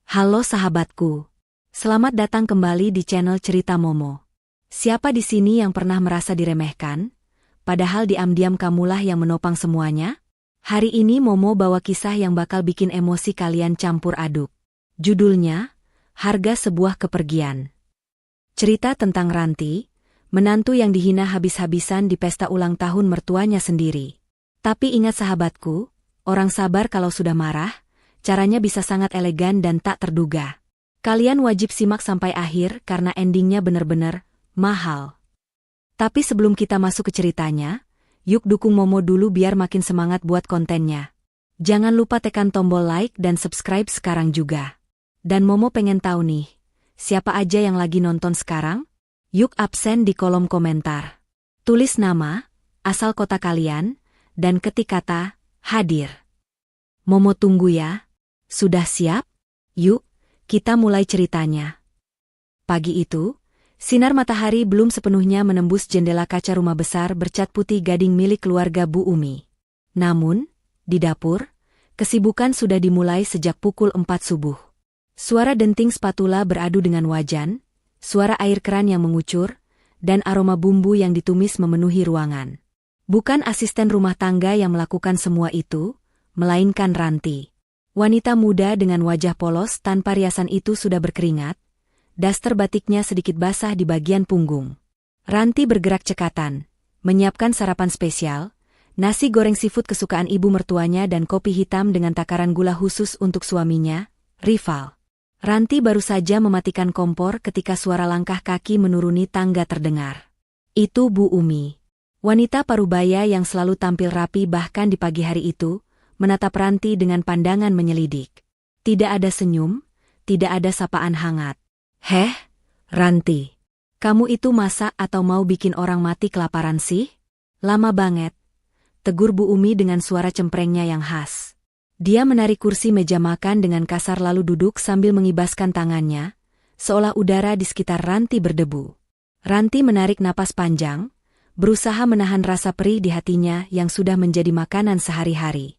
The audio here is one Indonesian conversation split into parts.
Halo sahabatku. Selamat datang kembali di channel Cerita Momo. Siapa di sini yang pernah merasa diremehkan? Padahal diam-diam kamulah yang menopang semuanya? Hari ini Momo bawa kisah yang bakal bikin emosi kalian campur aduk. Judulnya, Harga Sebuah Kepergian. Cerita tentang Ranti, menantu yang dihina habis-habisan di pesta ulang tahun mertuanya sendiri. Tapi ingat sahabatku, orang sabar kalau sudah marah, caranya bisa sangat elegan dan tak terduga. Kalian wajib simak sampai akhir karena endingnya bener-bener mahal. Tapi sebelum kita masuk ke ceritanya, yuk dukung Momo dulu biar makin semangat buat kontennya. Jangan lupa tekan tombol like dan subscribe sekarang juga. Dan Momo pengen tahu nih, siapa aja yang lagi nonton sekarang? Yuk absen di kolom komentar. Tulis nama, asal kota kalian, dan ketik kata hadir. Momo tunggu ya. Sudah siap? Yuk, kita mulai ceritanya. Pagi itu, sinar matahari belum sepenuhnya menembus jendela kaca rumah besar bercat putih gading milik keluarga Bu Umi. Namun, di dapur, kesibukan sudah dimulai sejak pukul 4 subuh. Suara denting spatula beradu dengan wajan, suara air keran yang mengucur, dan aroma bumbu yang ditumis memenuhi ruangan. Bukan asisten rumah tangga yang melakukan semua itu, melainkan Ranti. Wanita muda dengan wajah polos tanpa riasan itu sudah berkeringat, daster batiknya sedikit basah di bagian punggung. Ranti bergerak cekatan, menyiapkan sarapan spesial, nasi goreng seafood kesukaan ibu mertuanya dan kopi hitam dengan takaran gula khusus untuk suaminya, Rival. Ranti baru saja mematikan kompor ketika suara langkah kaki menuruni tangga terdengar. Itu Bu Umi. Wanita parubaya yang selalu tampil rapi bahkan di pagi hari itu, menatap Ranti dengan pandangan menyelidik. Tidak ada senyum, tidak ada sapaan hangat. "Heh, Ranti, kamu itu masak atau mau bikin orang mati kelaparan sih? Lama banget," tegur Bu Umi dengan suara cemprengnya yang khas. Dia menarik kursi meja makan dengan kasar lalu duduk sambil mengibaskan tangannya, seolah udara di sekitar Ranti berdebu. Ranti menarik napas panjang, berusaha menahan rasa perih di hatinya yang sudah menjadi makanan sehari-hari.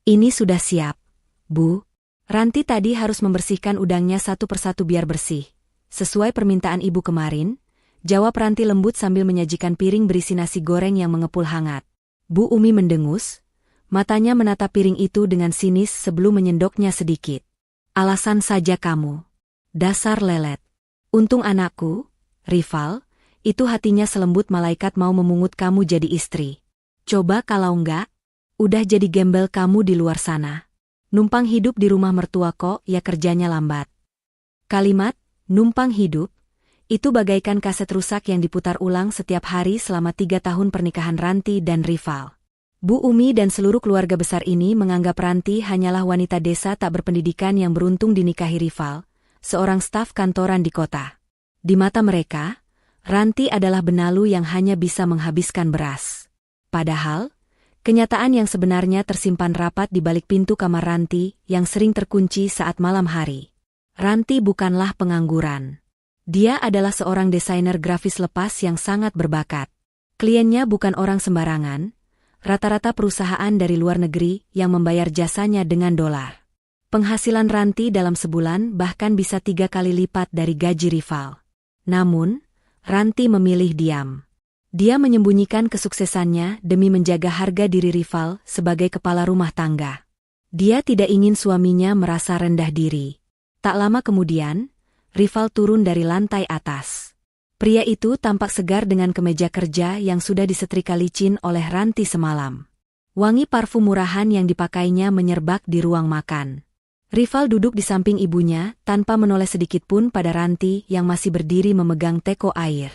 "Ini sudah siap, Bu. Ranti tadi harus membersihkan udangnya satu persatu biar bersih. Sesuai permintaan ibu kemarin," jawab Ranti lembut sambil menyajikan piring berisi nasi goreng yang mengepul hangat. Bu Umi mendengus, matanya menatap piring itu dengan sinis sebelum menyendoknya sedikit. "Alasan saja kamu. Dasar lelet. Untung anakku, Rival, itu hatinya selembut malaikat mau memungut kamu jadi istri. Coba kalau enggak, udah jadi gembel kamu di luar sana. Numpang hidup di rumah mertua kok ya kerjanya lambat." Kalimat, numpang hidup, itu bagaikan kaset rusak yang diputar ulang setiap hari selama 3 tahun pernikahan Ranti dan Rival. Bu Umi dan seluruh keluarga besar ini menganggap Ranti hanyalah wanita desa tak berpendidikan yang beruntung dinikahi Rival, seorang staf kantoran di kota. Di mata mereka, Ranti adalah benalu yang hanya bisa menghabiskan beras. Padahal, kenyataan yang sebenarnya tersimpan rapat di balik pintu kamar Ranti yang sering terkunci saat malam hari. Ranti bukanlah pengangguran. Dia adalah seorang desainer grafis lepas yang sangat berbakat. Kliennya bukan orang sembarangan, rata-rata perusahaan dari luar negeri yang membayar jasanya dengan dolar. Penghasilan Ranti dalam sebulan bahkan bisa 3 kali lipat dari gaji Rival. Namun, Ranti memilih diam. Dia menyembunyikan kesuksesannya demi menjaga harga diri Rival sebagai kepala rumah tangga. Dia tidak ingin suaminya merasa rendah diri. Tak lama kemudian, Rival turun dari lantai atas. Pria itu tampak segar dengan kemeja kerja yang sudah disetrika licin oleh Ranti semalam. Wangi parfum murahan yang dipakainya menyerbak di ruang makan. Rival duduk di samping ibunya tanpa menoleh sedikit pun pada Ranti yang masih berdiri memegang teko air.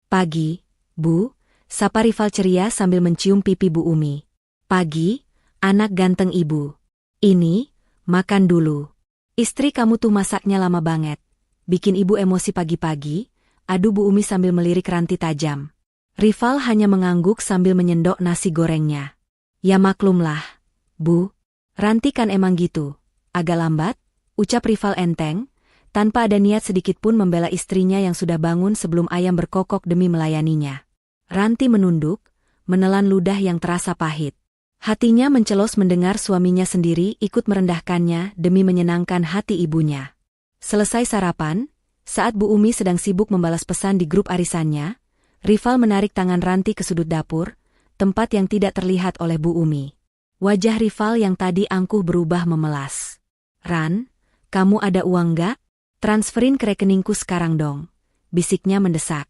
"Pagi, Bu," sapa Rival ceria sambil mencium pipi Bu Umi. "Pagi, anak ganteng ibu. Ini, makan dulu. Istri kamu tuh masaknya lama banget. Bikin ibu emosi pagi-pagi," adu Bu Umi sambil melirik Ranti tajam. Rival hanya mengangguk sambil menyendok nasi gorengnya. "Ya maklumlah, Bu. Ranti kan emang gitu. Agak lambat," ucap Rival enteng, tanpa ada niat sedikit pun membela istrinya yang sudah bangun sebelum ayam berkokok demi melayaninya. Ranti menunduk, menelan ludah yang terasa pahit. Hatinya mencelos mendengar suaminya sendiri ikut merendahkannya demi menyenangkan hati ibunya. Selesai sarapan, saat Bu Umi sedang sibuk membalas pesan di grup arisannya, Rival menarik tangan Ranti ke sudut dapur, tempat yang tidak terlihat oleh Bu Umi. Wajah Rival yang tadi angkuh berubah memelas. "Ran, kamu ada uang nggak? Transferin ke rekeningku sekarang dong," bisiknya mendesak.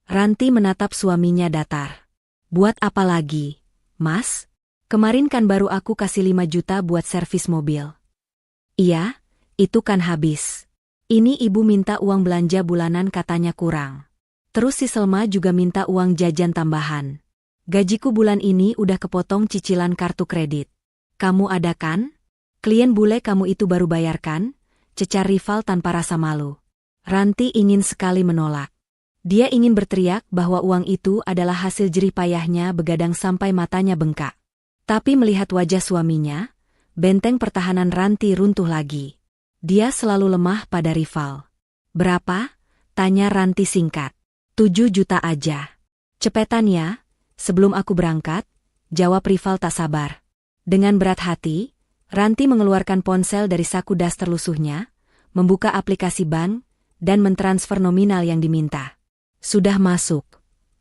Ranti menatap suaminya datar. "Buat apa lagi, Mas? Kemarin kan baru aku kasih 5 juta buat servis mobil." "Iya, itu kan habis. Ini ibu minta uang belanja bulanan katanya kurang. Terus si Selma juga minta uang jajan tambahan. Gajiku bulan ini udah kepotong cicilan kartu kredit. Kamu ada kan? Klien bule kamu itu baru bayarkan?" cecar Rival tanpa rasa malu. Ranti ingin sekali menolak. Dia ingin berteriak bahwa uang itu adalah hasil jerih payahnya begadang sampai matanya bengkak. Tapi melihat wajah suaminya, benteng pertahanan Ranti runtuh lagi. Dia selalu lemah pada Rival. "Berapa?" tanya Ranti singkat. 7 juta aja. "Cepetan ya, sebelum aku berangkat," jawab Rival tak sabar. Dengan berat hati, Ranti mengeluarkan ponsel dari saku das terlusuhnya, membuka aplikasi bank, dan mentransfer nominal yang diminta. "Sudah masuk,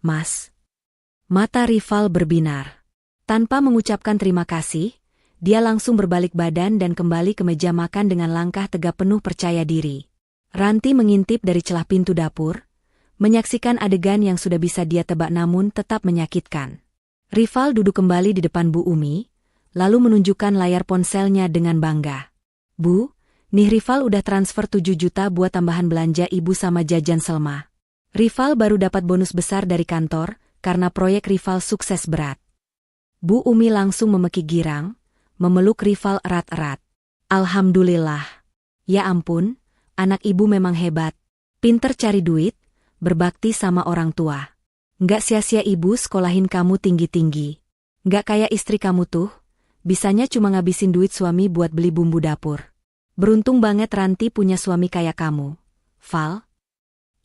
Mas." Mata Rival berbinar. Tanpa mengucapkan terima kasih, dia langsung berbalik badan dan kembali ke meja makan dengan langkah tegap penuh percaya diri. Ranti mengintip dari celah pintu dapur, menyaksikan adegan yang sudah bisa dia tebak namun tetap menyakitkan. Rival duduk kembali di depan Bu Umi, lalu menunjukkan layar ponselnya dengan bangga. "Bu, nih Rival udah transfer 7 juta buat tambahan belanja ibu sama jajan Selma." Rival baru dapat bonus besar dari kantor, karena proyek Rival sukses berat. Bu Umi langsung memekik girang, memeluk Rival erat-erat. "Alhamdulillah. Ya ampun, anak ibu memang hebat. Pinter cari duit, berbakti sama orang tua. Nggak sia-sia ibu sekolahin kamu tinggi-tinggi. Nggak kayak istri kamu tuh, bisanya cuma ngabisin duit suami buat beli bumbu dapur. Beruntung banget Ranti punya suami kayak kamu, Val."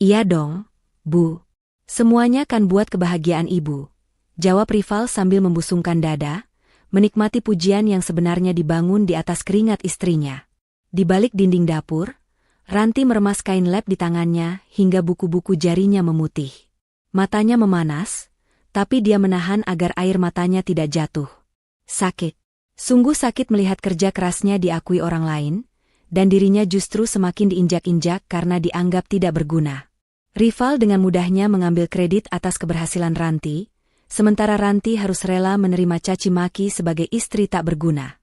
"Iya dong, Bu. Semuanya kan buat kebahagiaan ibu," jawab Rival sambil membusungkan dada, menikmati pujian yang sebenarnya dibangun di atas keringat istrinya. Di balik dinding dapur, Ranti meremas kain lap di tangannya hingga buku-buku jarinya memutih. Matanya memanas, tapi dia menahan agar air matanya tidak jatuh. Sakit. Sungguh sakit melihat kerja kerasnya diakui orang lain, dan dirinya justru semakin diinjak-injak karena dianggap tidak berguna. Rival dengan mudahnya mengambil kredit atas keberhasilan Ranti, sementara Ranti harus rela menerima caci maki sebagai istri tak berguna.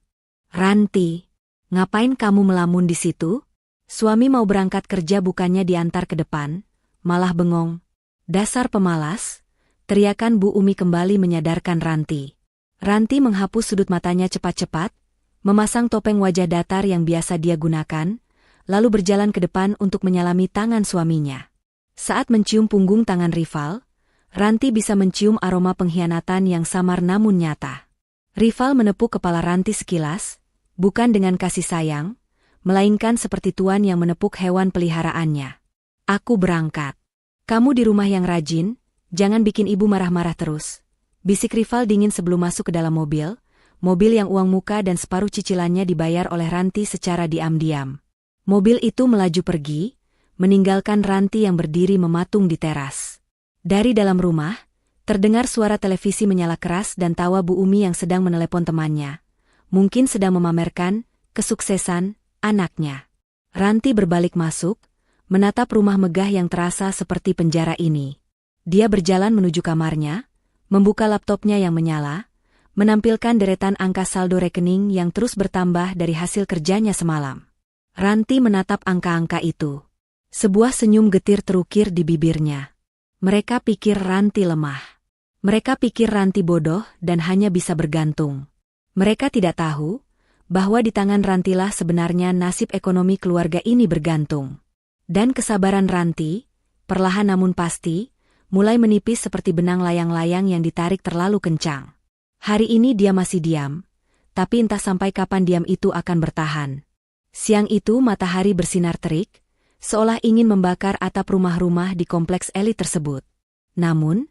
"Ranti, ngapain kamu melamun di situ? Suami mau berangkat kerja bukannya diantar ke depan, malah bengong. Dasar pemalas," teriakan Bu Umi kembali menyadarkan Ranti. Ranti menghapus sudut matanya cepat-cepat, memasang topeng wajah datar yang biasa dia gunakan, lalu berjalan ke depan untuk menyalami tangan suaminya. Saat mencium punggung tangan Rival, Ranti bisa mencium aroma pengkhianatan yang samar namun nyata. Rival menepuk kepala Ranti sekilas, bukan dengan kasih sayang, melainkan seperti tuan yang menepuk hewan peliharaannya. "Aku berangkat. Kamu di rumah yang rajin, jangan bikin ibu marah-marah terus," bisik Rival dingin sebelum masuk ke dalam mobil yang uang muka dan separuh cicilannya dibayar oleh Ranti secara diam-diam. Mobil itu melaju pergi, meninggalkan Ranti yang berdiri mematung di teras. Dari dalam rumah, terdengar suara televisi menyala keras dan tawa Bu Umi yang sedang menelepon temannya. Mungkin sedang memamerkan kesuksesan anaknya. Ranti berbalik masuk, menatap rumah megah yang terasa seperti penjara ini. Dia berjalan menuju kamarnya, membuka laptopnya yang menyala, menampilkan deretan angka saldo rekening yang terus bertambah dari hasil kerjanya semalam. Ranti menatap angka-angka itu. Sebuah senyum getir terukir di bibirnya. Mereka pikir Ranti lemah. Mereka pikir Ranti bodoh dan hanya bisa bergantung. Mereka tidak tahu bahwa di tangan Rantilah sebenarnya nasib ekonomi keluarga ini bergantung. Dan kesabaran Ranti, perlahan namun pasti, mulai menipis seperti benang layang-layang yang ditarik terlalu kencang. Hari ini dia masih diam, tapi entah sampai kapan diam itu akan bertahan. Siang itu matahari bersinar terik, seolah ingin membakar atap rumah-rumah di kompleks elit tersebut. Namun,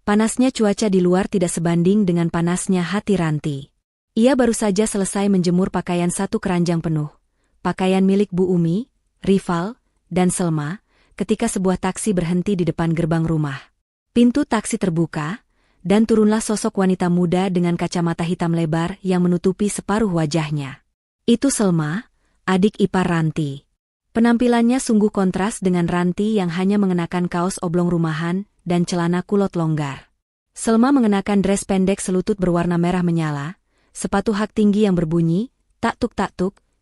panasnya cuaca di luar tidak sebanding dengan panasnya hati Ranti. Ia baru saja selesai menjemur pakaian satu keranjang penuh. Pakaian milik Bu Umi, Rival, dan Selma, ketika sebuah taksi berhenti di depan gerbang rumah. Pintu taksi terbuka, dan turunlah sosok wanita muda dengan kacamata hitam lebar yang menutupi separuh wajahnya. Itu Selma, adik ipar Ranti. Penampilannya sungguh kontras dengan Ranti yang hanya mengenakan kaos oblong rumahan dan celana kulot longgar. Selma mengenakan dress pendek selutut berwarna merah menyala, sepatu hak tinggi yang berbunyi, tak-tuk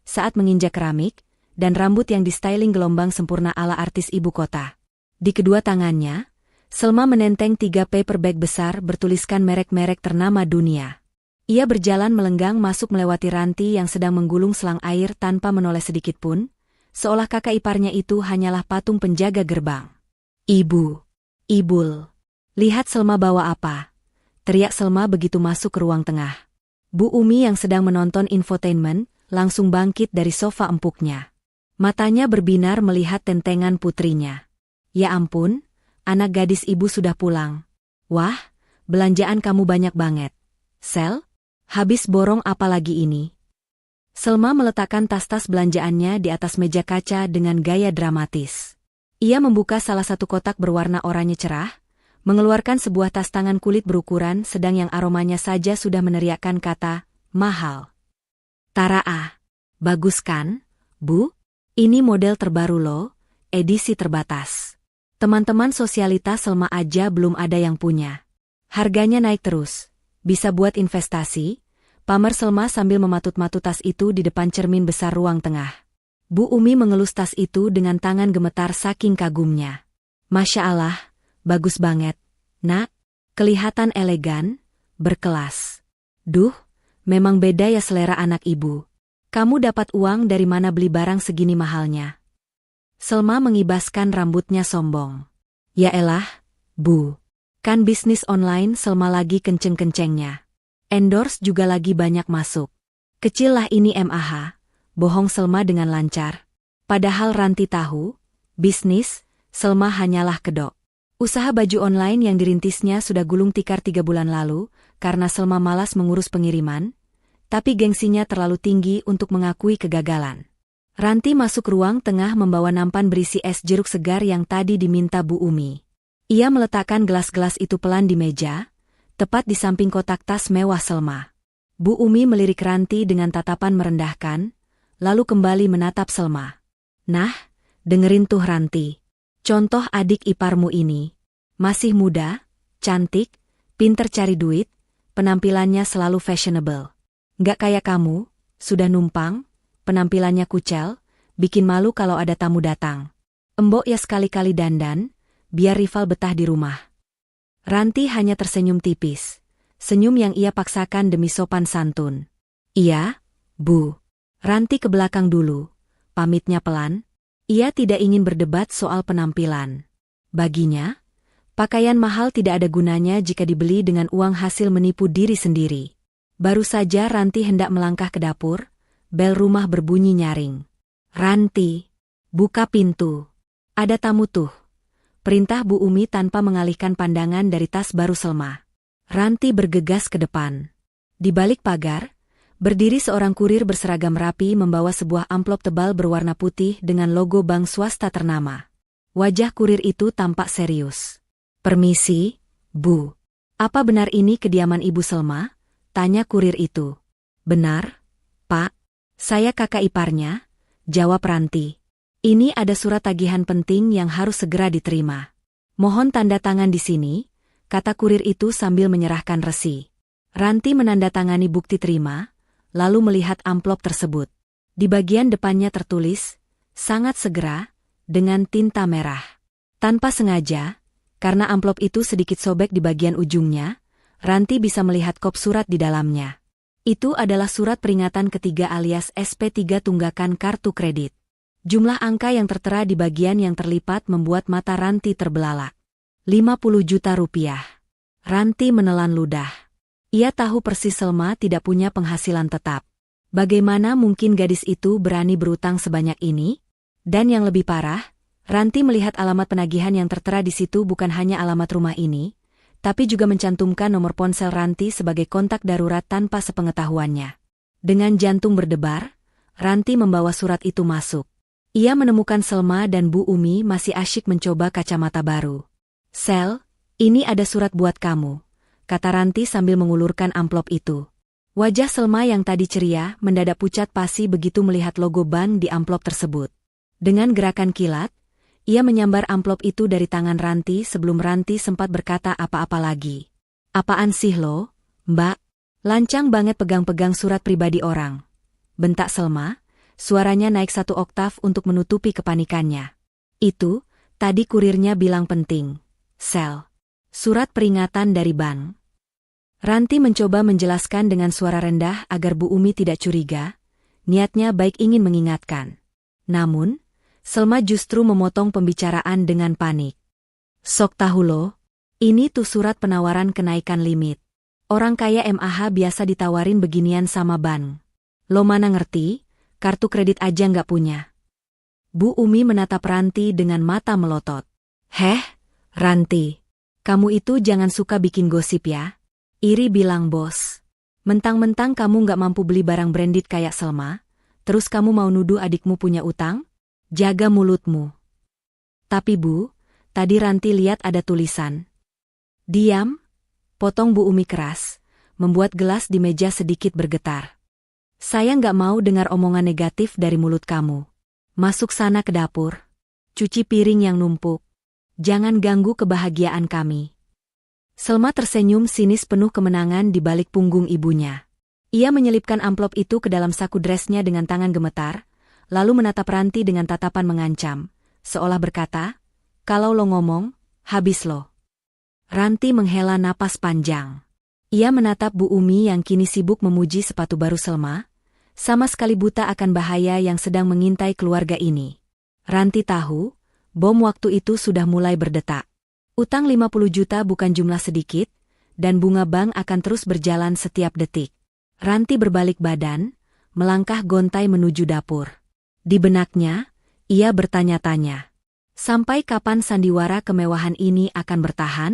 saat menginjak keramik, dan rambut yang distyling gelombang sempurna ala artis ibu kota. Di kedua tangannya, Selma menenteng 3 paper bag besar bertuliskan merek-merek ternama dunia. Ia berjalan melenggang masuk melewati Ranti yang sedang menggulung selang air tanpa menoleh sedikitpun, seolah kakak iparnya itu hanyalah patung penjaga gerbang. "Ibu, Ibul, lihat Selma bawa apa?" teriak Selma begitu masuk ke ruang tengah. Bu Umi yang sedang menonton infotainment langsung bangkit dari sofa empuknya. Matanya berbinar melihat tentengan putrinya. "Ya ampun, anak gadis ibu sudah pulang. Wah, belanjaan kamu banyak banget. Sel, habis borong apa lagi ini?" Selma meletakkan tas-tas belanjaannya di atas meja kaca dengan gaya dramatis. Ia membuka salah satu kotak berwarna oranye cerah, mengeluarkan sebuah tas tangan kulit berukuran sedang yang aromanya saja sudah meneriakkan kata, "Mahal." "Taraa, bagus kan, Bu? Ini model terbaru loh, edisi terbatas. Teman-teman sosialitas Selma aja belum ada yang punya. Harganya naik terus. Bisa buat investasi," pamer Selma sambil mematut-matut tas itu di depan cermin besar ruang tengah. Bu Umi mengelus tas itu dengan tangan gemetar saking kagumnya. "Masya Allah, bagus banget, Nak. Kelihatan elegan, berkelas. Duh, memang beda ya selera anak ibu. Kamu dapat uang dari mana beli barang segini mahalnya?" Selma mengibaskan rambutnya sombong. "Ya elah, Bu. Kan bisnis online Selma lagi kenceng-kencengnya. Endorse juga lagi banyak masuk. Kecil lah ini MAH, bohong Selma dengan lancar. Padahal Ranti tahu, bisnis, Selma hanyalah kedok. Usaha baju online yang dirintisnya sudah gulung tikar 3 bulan lalu, karena Selma malas mengurus pengiriman, tapi gengsinya terlalu tinggi untuk mengakui kegagalan. Ranti masuk ruang tengah membawa nampan berisi es jeruk segar yang tadi diminta Bu Umi. Ia meletakkan gelas-gelas itu pelan di meja, tepat di samping kotak tas mewah Selma. Bu Umi melirik Ranti dengan tatapan merendahkan, lalu kembali menatap Selma. "Nah, dengerin tuh Ranti. Contoh adik iparmu ini. Masih muda, cantik, pinter cari duit, penampilannya selalu fashionable. Nggak kayak kamu, sudah numpang, penampilannya kucel, bikin malu kalau ada tamu datang. Embok ya sekali-kali dandan, biar rival betah di rumah." Ranti hanya tersenyum tipis, senyum yang ia paksakan demi sopan santun. "Iya, Bu." Ranti ke belakang dulu, pamitnya pelan. Ia tidak ingin berdebat soal penampilan. Baginya, pakaian mahal tidak ada gunanya jika dibeli dengan uang hasil menipu diri sendiri. Baru saja Ranti hendak melangkah ke dapur, bel rumah berbunyi nyaring. "Ranti, buka pintu. Ada tamu tuh." Perintah Bu Umi tanpa mengalihkan pandangan dari tas baru Selma. Ranti bergegas ke depan. Di balik pagar, berdiri seorang kurir berseragam rapi membawa sebuah amplop tebal berwarna putih dengan logo bank swasta ternama. Wajah kurir itu tampak serius. "Permisi, Bu. Apa benar ini kediaman Ibu Selma?" tanya kurir itu. "Benar, Pak. Saya kakak iparnya," jawab Ranti. "Ini ada surat tagihan penting yang harus segera diterima. Mohon tanda tangan di sini," kata kurir itu sambil menyerahkan resi. Ranti menandatangani bukti terima, lalu melihat amplop tersebut. Di bagian depannya tertulis, "Sangat segera," dengan tinta merah. Tanpa sengaja, karena amplop itu sedikit sobek di bagian ujungnya, Ranti bisa melihat kop surat di dalamnya. Itu adalah surat peringatan ketiga alias SP3 tunggakan kartu kredit. Jumlah angka yang tertera di bagian yang terlipat membuat mata Ranti terbelalak. 50 juta rupiah. Ranti menelan ludah. Ia tahu persis Selma tidak punya penghasilan tetap. Bagaimana mungkin gadis itu berani berutang sebanyak ini? Dan yang lebih parah, Ranti melihat alamat penagihan yang tertera di situ bukan hanya alamat rumah ini, tapi juga mencantumkan nomor ponsel Ranti sebagai kontak darurat tanpa sepengetahuannya. Dengan jantung berdebar, Ranti membawa surat itu masuk. Ia menemukan Selma dan Bu Umi masih asyik mencoba kacamata baru. "Sel, ini ada surat buat kamu," kata Ranti sambil mengulurkan amplop itu. Wajah Selma yang tadi ceria mendadak pucat pasi begitu melihat logo bank di amplop tersebut. Dengan gerakan kilat, ia menyambar amplop itu dari tangan Ranti sebelum Ranti sempat berkata apa-apa lagi. "Apaan sih lo, Mbak? Lancang banget pegang-pegang surat pribadi orang," bentak Selma, suaranya naik 1 oktav untuk menutupi kepanikannya. "Itu, tadi kurirnya bilang penting. Sel. Surat peringatan dari bank." Ranti mencoba menjelaskan dengan suara rendah agar Bu Umi tidak curiga, niatnya baik ingin mengingatkan. Namun, Selma justru memotong pembicaraan dengan panik. "Sok tahu lo, ini tuh surat penawaran kenaikan limit. Orang kaya MAH biasa ditawarin beginian sama bank. Lo mana ngerti, kartu kredit aja nggak punya." Bu Umi menatap Ranti dengan mata melotot. "Heh, Ranti, kamu itu jangan suka bikin gosip ya," iri bilang bos. "Mentang-mentang kamu nggak mampu beli barang branded kayak Selma, terus kamu mau nuduh adikmu punya utang? Jaga mulutmu." "Tapi Bu, tadi Ranti lihat ada tulisan." "Diam," potong Bu Umi keras, membuat gelas di meja sedikit bergetar. "Saya nggak mau dengar omongan negatif dari mulut kamu. Masuk sana ke dapur. Cuci piring yang numpuk. Jangan ganggu kebahagiaan kami." Selma tersenyum sinis penuh kemenangan di balik punggung ibunya. Ia menyelipkan amplop itu ke dalam saku dresnya dengan tangan gemetar, lalu menatap Ranti dengan tatapan mengancam, seolah berkata, "Kalau lo ngomong, habis lo." Ranti menghela napas panjang. Ia menatap Bu Umi yang kini sibuk memuji sepatu baru Selma, sama sekali buta akan bahaya yang sedang mengintai keluarga ini. Ranti tahu, bom waktu itu sudah mulai berdetak. Utang 50 juta bukan jumlah sedikit, dan bunga bank akan terus berjalan setiap detik. Ranti berbalik badan, melangkah gontai menuju dapur. Di benaknya, ia bertanya-tanya. Sampai kapan sandiwara kemewahan ini akan bertahan?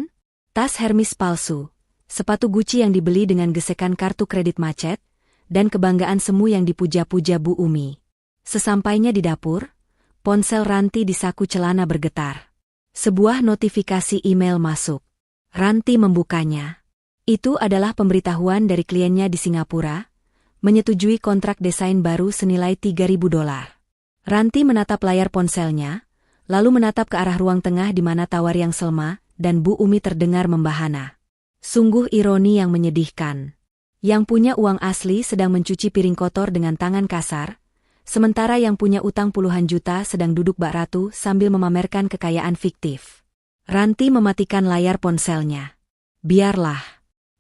Tas Hermes palsu, sepatu Gucci yang dibeli dengan gesekan kartu kredit macet, dan kebanggaan semu yang dipuja-puja Bu Umi. Sesampainya di dapur, ponsel Ranti di saku celana bergetar. Sebuah notifikasi email masuk. Ranti membukanya. Itu adalah pemberitahuan dari kliennya di Singapura, menyetujui kontrak desain baru senilai $3.000. Ranti menatap layar ponselnya, lalu menatap ke arah ruang tengah di mana tawar yang Selma dan Bu Umi terdengar membahana. Sungguh ironi yang menyedihkan. Yang punya uang asli sedang mencuci piring kotor dengan tangan kasar, sementara yang punya utang puluhan juta sedang duduk bak ratu sambil memamerkan kekayaan fiktif. Ranti mematikan layar ponselnya. Biarlah.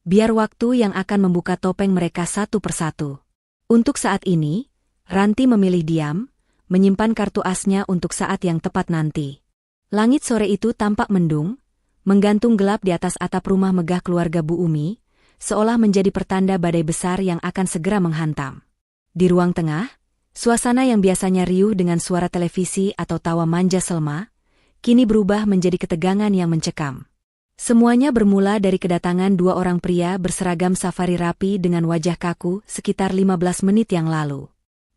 Biar waktu yang akan membuka topeng mereka satu persatu. Untuk saat ini, Ranti memilih diam, menyimpan kartu asnya untuk saat yang tepat nanti. Langit sore itu tampak mendung, menggantung gelap di atas atap rumah megah keluarga Bu Umi, seolah menjadi pertanda badai besar yang akan segera menghantam. Di ruang tengah, suasana yang biasanya riuh dengan suara televisi atau tawa manja Selma, kini berubah menjadi ketegangan yang mencekam. Semuanya bermula dari kedatangan 2 orang pria berseragam safari rapi dengan wajah kaku sekitar 15 menit yang lalu.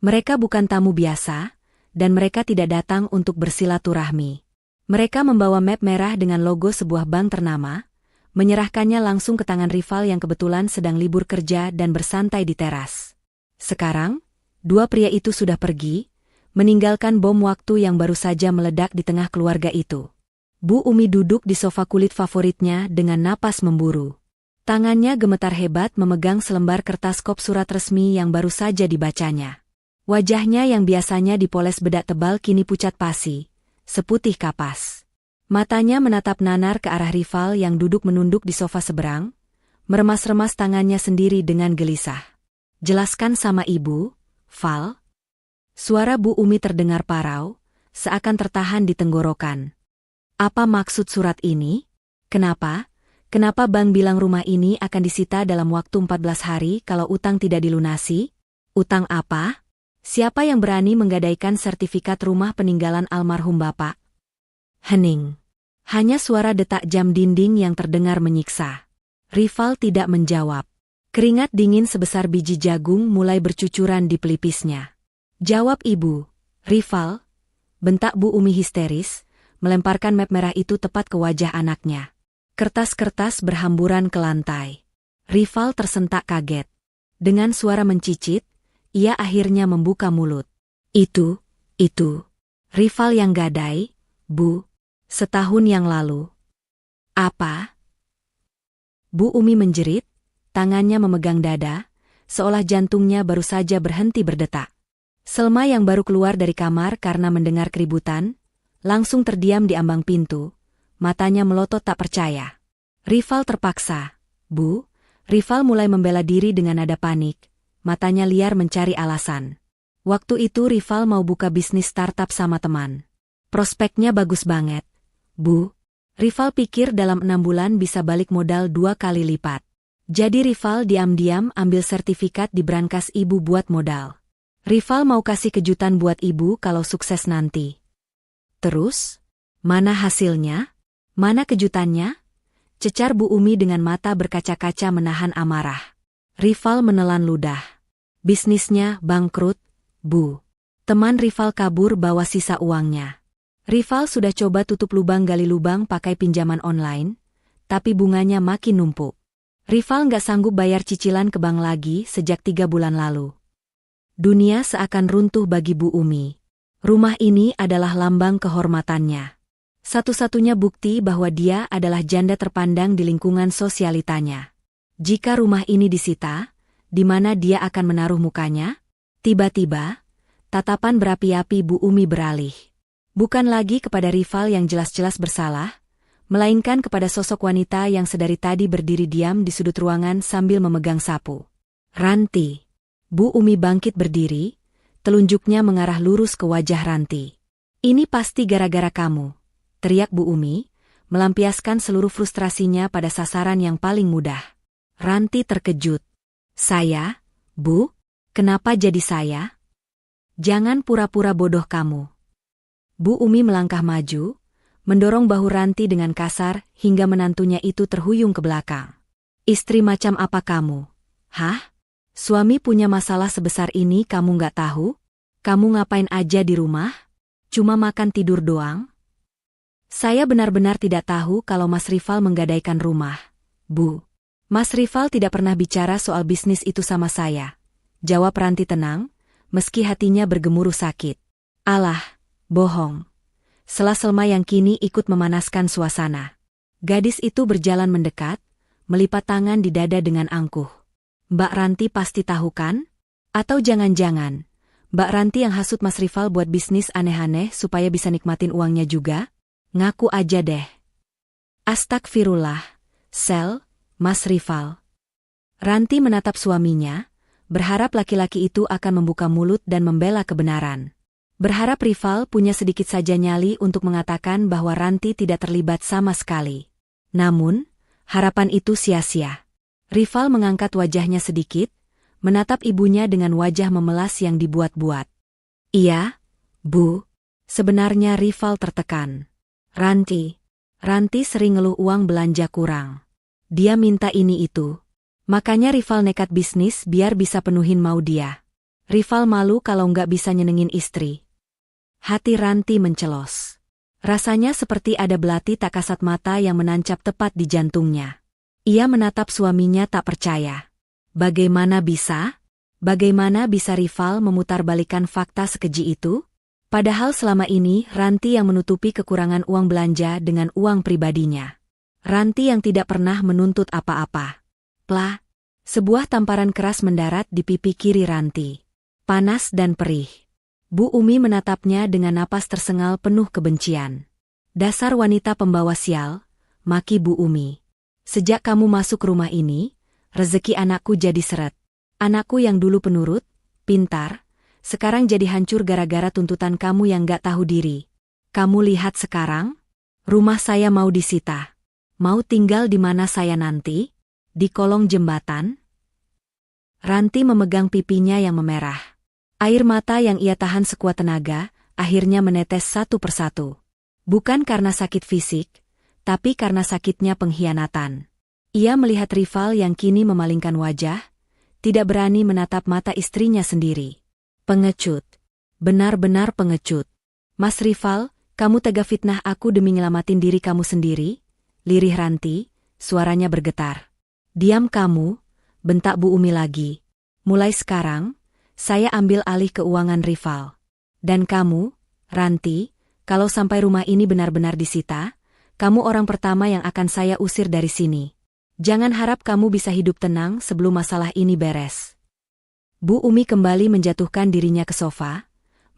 Mereka bukan tamu biasa, dan mereka tidak datang untuk bersilaturahmi. Mereka membawa map merah dengan logo sebuah bank ternama, menyerahkannya langsung ke tangan rival yang kebetulan sedang libur kerja dan bersantai di teras. Sekarang, 2 pria itu sudah pergi, meninggalkan bom waktu yang baru saja meledak di tengah keluarga itu. Bu Umi duduk di sofa kulit favoritnya dengan napas memburu. Tangannya gemetar hebat memegang selembar kertas kop surat resmi yang baru saja dibacanya. Wajahnya yang biasanya dipoles bedak tebal kini pucat pasi, seputih kapas. Matanya menatap nanar ke arah rival yang duduk menunduk di sofa seberang, meremas-remas tangannya sendiri dengan gelisah. "Jelaskan sama ibu, Val." Suara Bu Umi terdengar parau, seakan tertahan di tenggorokan. "Apa maksud surat ini? Kenapa? Kenapa bank bilang rumah ini akan disita dalam waktu 14 hari kalau utang tidak dilunasi? Utang apa? Siapa yang berani menggadaikan sertifikat rumah peninggalan almarhum bapak?" Hening. Hanya suara detak jam dinding yang terdengar menyiksa. Rival tidak menjawab. Keringat dingin sebesar biji jagung mulai bercucuran di pelipisnya. "Jawab ibu, Rival, bentak Bu Umi histeris, melemparkan map merah itu tepat ke wajah anaknya. Kertas-kertas berhamburan ke lantai. Rival tersentak kaget. Dengan suara mencicit, ia akhirnya membuka mulut. Itu. Rival yang gadai, Bu. Setahun yang lalu. Apa? Bu Umi menjerit, tangannya memegang dada, seolah jantungnya baru saja berhenti berdetak. Selma yang baru keluar dari kamar karena mendengar keributan, langsung terdiam di ambang pintu, matanya melotot tak percaya. Rival terpaksa, Bu. Rival mulai membela diri dengan nada panik, matanya liar mencari alasan. Waktu itu Rival mau buka bisnis startup sama teman. Prospeknya bagus banget, Bu. Rival pikir dalam 6 bulan bisa balik modal 2 kali lipat. Jadi Rival diam-diam ambil sertifikat di brankas ibu buat modal. Rival mau kasih kejutan buat ibu kalau sukses nanti. Terus, mana hasilnya? Mana kejutannya? Cecar Bu Umi dengan mata berkaca-kaca menahan amarah. Rival menelan ludah. Bisnisnya bangkrut, Bu. Teman Rival kabur bawa sisa uangnya. Rival sudah coba tutup lubang gali lubang pakai pinjaman online, tapi bunganya makin numpuk. Rival nggak sanggup bayar cicilan ke bank lagi sejak 3 bulan lalu. Dunia seakan runtuh bagi Bu Umi. Rumah ini adalah lambang kehormatannya. Satu-satunya bukti bahwa dia adalah janda terpandang di lingkungan sosialitanya. Jika rumah ini disita, di mana dia akan menaruh mukanya? Tiba-tiba, tatapan berapi-api Bu Umi beralih. Bukan lagi kepada Rival yang jelas-jelas bersalah, melainkan kepada sosok wanita yang sedari tadi berdiri diam di sudut ruangan sambil memegang sapu. Ranti. Bu Umi bangkit berdiri, telunjuknya mengarah lurus ke wajah Ranti. Ini pasti gara-gara kamu, teriak Bu Umi, melampiaskan seluruh frustrasinya pada sasaran yang paling mudah. Ranti terkejut. Saya? Bu? Kenapa jadi saya? Jangan pura-pura bodoh kamu. Bu Umi melangkah maju, mendorong bahu Ranti dengan kasar hingga menantunya itu terhuyung ke belakang. Istri macam apa kamu? Hah? Suami punya masalah sebesar ini kamu nggak tahu? Kamu ngapain aja di rumah? Cuma makan tidur doang? Saya benar-benar tidak tahu kalau Mas Rival menggadaikan rumah, Bu. Mas Rival tidak pernah bicara soal bisnis itu sama saya. Jawab Ranti tenang, meski hatinya bergemuruh sakit. Alah, bohong. Sela Selma yang kini ikut memanaskan suasana. Gadis itu berjalan mendekat, melipat tangan di dada dengan angkuh. Mbak Ranti pasti tahu kan? Atau jangan-jangan, Mbak Ranti yang hasut Mas Rival buat bisnis aneh-aneh supaya bisa nikmatin uangnya juga? Ngaku aja deh. Astagfirullah, Sel, Mas Rival. Ranti menatap suaminya, berharap laki-laki itu akan membuka mulut dan membela kebenaran. Berharap Rival punya sedikit saja nyali untuk mengatakan bahwa Ranti tidak terlibat sama sekali. Namun, harapan itu sia-sia. Rival mengangkat wajahnya sedikit, menatap ibunya dengan wajah memelas yang dibuat-buat. Iya, Bu. Sebenarnya Rival tertekan. Ranti sering ngeluh uang belanja kurang. Dia minta ini itu. Makanya Rival nekat bisnis biar bisa penuhin mau dia. Rival malu kalau nggak bisa nyenengin istri. Hati Ranti mencelos. Rasanya seperti ada belati tak kasat mata yang menancap tepat di jantungnya. Ia menatap suaminya tak percaya. Bagaimana bisa? Bagaimana bisa Rival memutarbalikkan fakta sekeji itu? Padahal selama ini Ranti yang menutupi kekurangan uang belanja dengan uang pribadinya. Ranti yang tidak pernah menuntut apa-apa. Plah, sebuah tamparan keras mendarat di pipi kiri Ranti. Panas dan perih. Bu Umi menatapnya dengan napas tersengal penuh kebencian. Dasar wanita pembawa sial, maki Bu Umi. Sejak kamu masuk rumah ini, rezeki anakku jadi seret. Anakku yang dulu penurut, pintar, sekarang jadi hancur gara-gara tuntutan kamu yang gak tahu diri. Kamu lihat sekarang, rumah saya mau disita. Mau tinggal di mana saya nanti? Di kolong jembatan? Ranti memegang pipinya yang memerah. Air mata yang ia tahan sekuat tenaga, akhirnya menetes satu persatu. Bukan karena sakit fisik, tapi karena sakitnya pengkhianatan. Ia melihat Rival yang kini memalingkan wajah, tidak berani menatap mata istrinya sendiri. Pengecut. Benar-benar pengecut. Mas Rival, kamu tega fitnah aku demi nyelamatin diri kamu sendiri? Lirih Ranti, suaranya bergetar. Diam kamu, bentak Bu Umi lagi. Mulai sekarang, saya ambil alih keuangan Rival. Dan kamu, Ranti, kalau sampai rumah ini benar-benar disita, kamu orang pertama yang akan saya usir dari sini. Jangan harap kamu bisa hidup tenang sebelum masalah ini beres. Bu Umi kembali menjatuhkan dirinya ke sofa,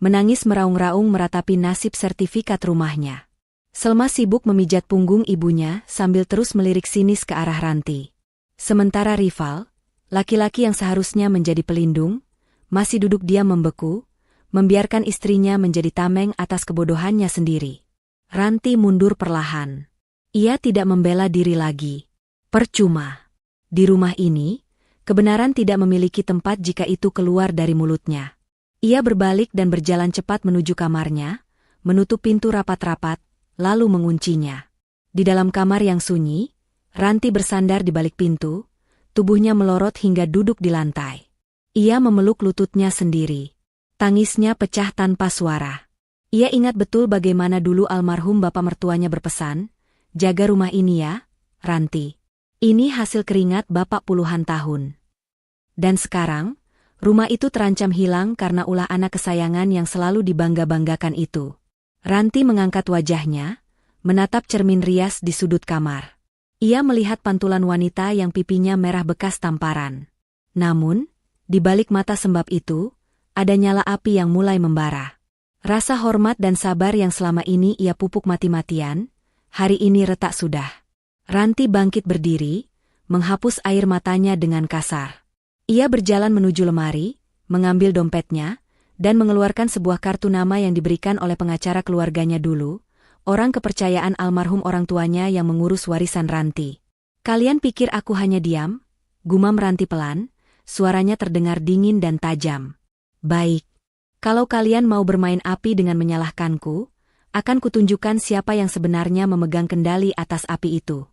menangis meraung-raung meratapi nasib sertifikat rumahnya. Selma sibuk memijat punggung ibunya sambil terus melirik sinis ke arah Ranti. Sementara Rival, laki-laki yang seharusnya menjadi pelindung, masih duduk diam membeku, membiarkan istrinya menjadi tameng atas kebodohannya sendiri. Ranti mundur perlahan. Ia tidak membela diri lagi. Percuma. Di rumah ini, kebenaran tidak memiliki tempat jika itu keluar dari mulutnya. Ia berbalik dan berjalan cepat menuju kamarnya, menutup pintu rapat-rapat, lalu menguncinya. Di dalam kamar yang sunyi, Ranti bersandar di balik pintu, tubuhnya melorot hingga duduk di lantai. Ia memeluk lututnya sendiri. Tangisnya pecah tanpa suara. Ia ingat betul bagaimana dulu almarhum bapak mertuanya berpesan, jaga rumah ini ya, Ranti. Ini hasil keringat bapak puluhan tahun. Dan sekarang, rumah itu terancam hilang karena ulah anak kesayangan yang selalu dibangga-banggakan itu. Ranti mengangkat wajahnya, menatap cermin rias di sudut kamar. Ia melihat pantulan wanita yang pipinya merah bekas tamparan. Namun, di balik mata sembab itu, ada nyala api yang mulai membara. Rasa hormat dan sabar yang selama ini ia pupuk mati-matian, hari ini retak sudah. Ranti bangkit berdiri, menghapus air matanya dengan kasar. Ia berjalan menuju lemari, mengambil dompetnya, dan mengeluarkan sebuah kartu nama yang diberikan oleh pengacara keluarganya dulu, orang kepercayaan almarhum orang tuanya yang mengurus warisan Ranti. Kalian pikir aku hanya diam? Gumam Ranti pelan, suaranya terdengar dingin dan tajam. Baik. Kalau kalian mau bermain api dengan menyalahkanku, akan kutunjukkan siapa yang sebenarnya memegang kendali atas api itu.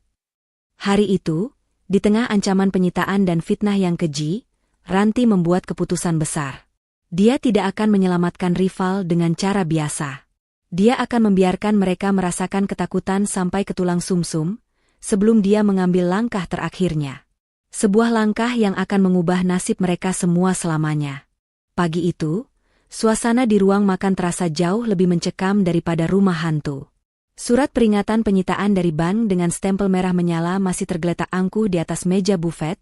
Hari itu, di tengah ancaman penyitaan dan fitnah yang keji, Ranti membuat keputusan besar. Dia tidak akan menyelamatkan Rival dengan cara biasa. Dia akan membiarkan mereka merasakan ketakutan sampai ke tulang sumsum, sebelum dia mengambil langkah terakhirnya. Sebuah langkah yang akan mengubah nasib mereka semua selamanya. Pagi itu, suasana di ruang makan terasa jauh lebih mencekam daripada rumah hantu. Surat peringatan penyitaan dari bank dengan stempel merah menyala masih tergeletak angkuh di atas meja bufet,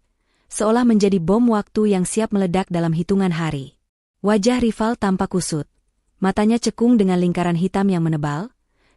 seolah menjadi bom waktu yang siap meledak dalam hitungan hari. Wajah Rival tampak kusut, matanya cekung dengan lingkaran hitam yang menebal,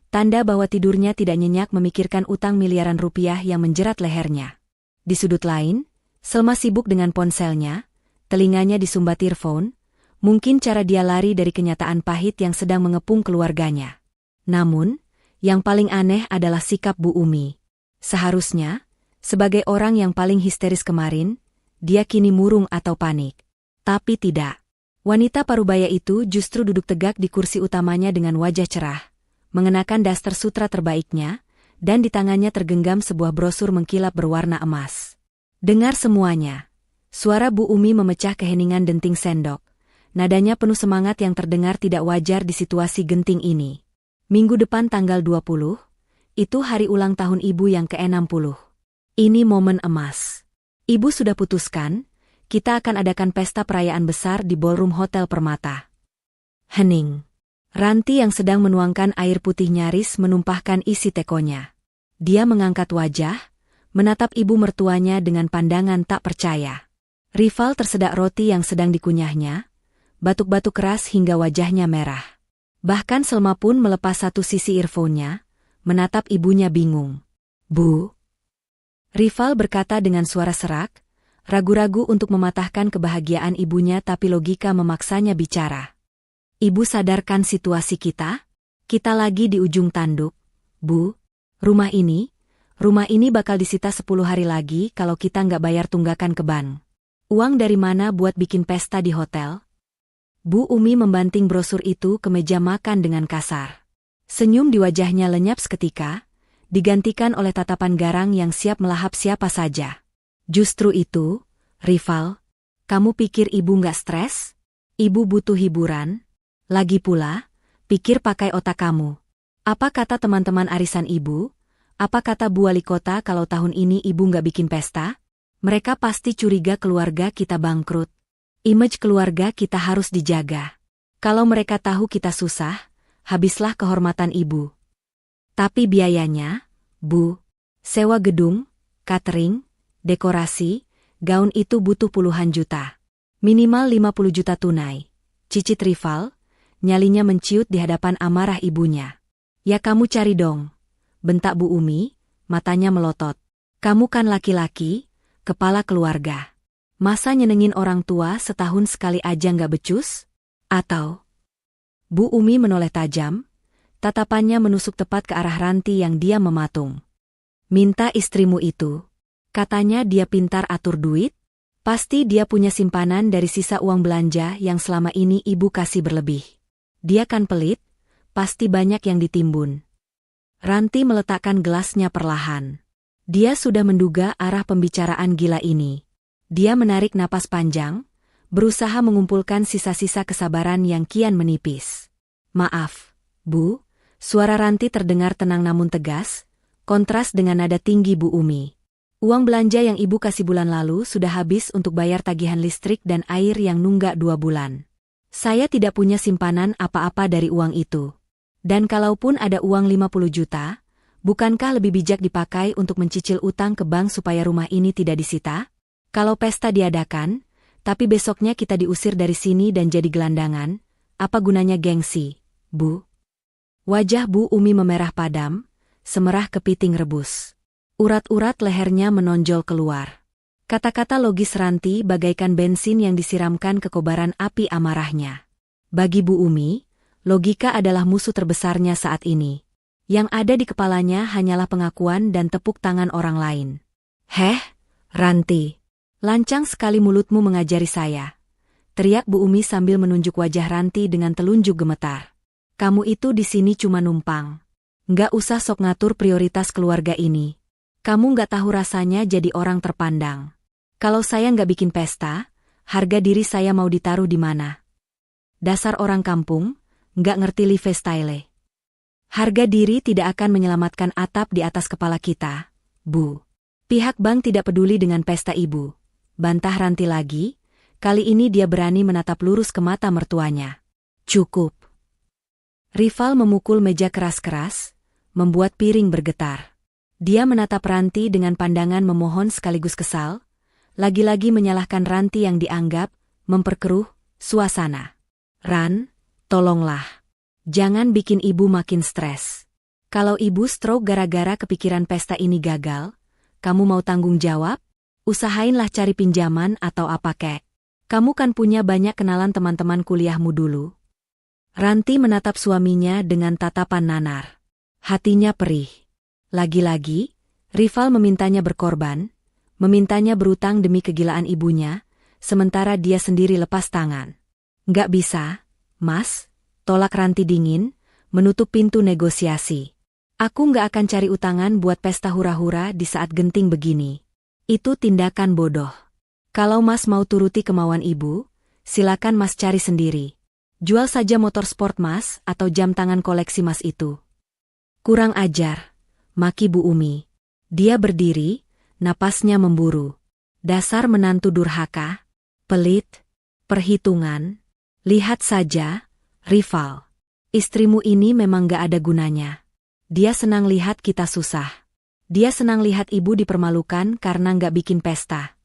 tanda bahwa tidurnya tidak nyenyak memikirkan utang miliaran rupiah yang menjerat lehernya. Di sudut lain, Selma sibuk dengan ponselnya, telinganya disumbat earphone, mungkin cara dia lari dari kenyataan pahit yang sedang mengepung keluarganya. Namun, yang paling aneh adalah sikap Bu Umi. Seharusnya, sebagai orang yang paling histeris kemarin, dia kini murung atau panik. Tapi tidak. Wanita parubaya itu justru duduk tegak di kursi utamanya dengan wajah cerah, mengenakan daster sutra terbaiknya, dan di tangannya tergenggam sebuah brosur mengkilap berwarna emas. Dengar semuanya. Suara Bu Umi memecah keheningan denting sendok. Nadanya penuh semangat yang terdengar tidak wajar di situasi genting ini. Minggu depan tanggal 20, itu hari ulang tahun ibu yang ke-60. Ini momen emas. Ibu sudah putuskan, kita akan adakan pesta perayaan besar di ballroom Hotel Permata. Hening. Ranti yang sedang menuangkan air putih nyaris menumpahkan isi tekonya. Dia mengangkat wajah, menatap ibu mertuanya dengan pandangan tak percaya. Rival tersedak roti yang sedang dikunyahnya, batuk-batuk keras hingga wajahnya merah. Bahkan Selma pun melepas satu sisi earphone-nya, menatap ibunya bingung. Bu. Rival berkata dengan suara serak, ragu-ragu untuk mematahkan kebahagiaan ibunya tapi logika memaksanya bicara. Ibu sadarkan situasi kita? Kita lagi di ujung tanduk, Bu. Rumah ini bakal disita 10 hari lagi kalau kita nggak bayar tunggakan ke bank. Uang dari mana buat bikin pesta di hotel? Bu Umi membanting brosur itu ke meja makan dengan kasar. Senyum di wajahnya lenyap seketika, digantikan oleh tatapan garang yang siap melahap siapa saja. Justru itu, Rival, kamu pikir ibu nggak stres? Ibu butuh hiburan? Lagi pula, Pikir pakai otak kamu. Apa kata teman-teman arisan ibu? Apa kata Bu Wali Kota kalau tahun ini ibu nggak bikin pesta? Mereka pasti curiga keluarga kita bangkrut. Image keluarga kita harus dijaga. Kalau mereka tahu kita susah, habislah kehormatan ibu. Tapi biayanya, Bu, sewa gedung, catering, dekorasi, gaun itu butuh puluhan juta. Minimal 50 juta tunai. Cicit rival, nyalinya menciut di hadapan amarah ibunya. Ya kamu cari dong, bentak Bu Umi, matanya melotot. Kamu kan laki-laki, kepala keluarga. Masa nyenengin orang tua setahun sekali aja nggak becus? Atau? Bu Umi menoleh tajam, tatapannya menusuk tepat ke arah Ranti yang dia mematung. Minta istrimu itu. Katanya dia pintar atur duit? Pasti dia punya simpanan dari sisa uang belanja yang selama ini ibu kasih berlebih. Dia kan pelit, pasti banyak yang ditimbun. Ranti meletakkan gelasnya perlahan. Dia sudah menduga arah pembicaraan gila ini. Dia menarik napas panjang, berusaha mengumpulkan sisa-sisa kesabaran yang kian menipis. Maaf, Bu, suara Ranti terdengar tenang namun tegas, kontras dengan nada tinggi Bu Umi. Uang belanja yang ibu kasih bulan lalu sudah habis untuk bayar tagihan listrik dan air yang nunggak 2 bulan. Saya tidak punya simpanan apa-apa dari uang itu. Dan kalaupun ada uang 50 juta, bukankah lebih bijak dipakai untuk mencicil utang ke bank supaya rumah ini tidak disita? Kalau pesta diadakan, tapi besoknya kita diusir dari sini dan jadi gelandangan, apa gunanya gengsi, Bu? Wajah Bu Umi memerah padam, semerah kepiting rebus. Urat-urat lehernya menonjol keluar. Kata-kata logis Ranti bagaikan bensin yang disiramkan ke kobaran api amarahnya. Bagi Bu Umi, logika adalah musuh terbesarnya saat ini. Yang ada di kepalanya hanyalah pengakuan dan tepuk tangan orang lain. Heh, Ranti. Lancang sekali mulutmu mengajari saya. Teriak Bu Umi sambil menunjuk wajah Ranti dengan telunjuk gemetar. Kamu itu di sini cuma numpang. Nggak usah sok ngatur prioritas keluarga ini. Kamu nggak tahu rasanya jadi orang terpandang. Kalau saya nggak bikin pesta, harga diri saya mau ditaruh di mana? Dasar orang kampung, nggak ngerti live style. Harga diri tidak akan menyelamatkan atap di atas kepala kita, Bu. Pihak bank tidak peduli dengan pesta ibu. Bantah Ranti lagi, kali ini dia berani menatap lurus ke mata mertuanya. Cukup. Rival memukul meja keras-keras, membuat piring bergetar. Dia menatap Ranti dengan pandangan memohon sekaligus kesal, lagi-lagi menyalahkan Ranti yang dianggap memperkeruh suasana. Ran, tolonglah. Jangan bikin ibu makin stres. Kalau ibu stroke gara-gara kepikiran pesta ini gagal, kamu mau tanggung jawab? Usahainlah cari pinjaman atau apa kek. Kamu kan punya banyak kenalan teman-teman kuliahmu dulu. Ranti menatap suaminya dengan tatapan nanar. Hatinya perih. Lagi-lagi, rival memintanya berkorban, memintanya berutang demi kegilaan ibunya, sementara dia sendiri lepas tangan. Nggak bisa, Mas, tolak Ranti dingin, menutup pintu negosiasi. Aku nggak akan cari utangan buat pesta hura-hura di saat genting begini. Itu tindakan bodoh. Kalau Mas mau turuti kemauan ibu, silakan Mas cari sendiri. Jual saja motor sport Mas atau jam tangan koleksi Mas itu. Kurang ajar, maki Bu Umi. Dia berdiri, napasnya memburu. Dasar menantu durhaka, pelit, perhitungan. Lihat saja, rival. Istrimu ini memang gak ada gunanya. Dia senang lihat kita susah. Dia senang lihat ibu dipermalukan karena gak bikin pesta.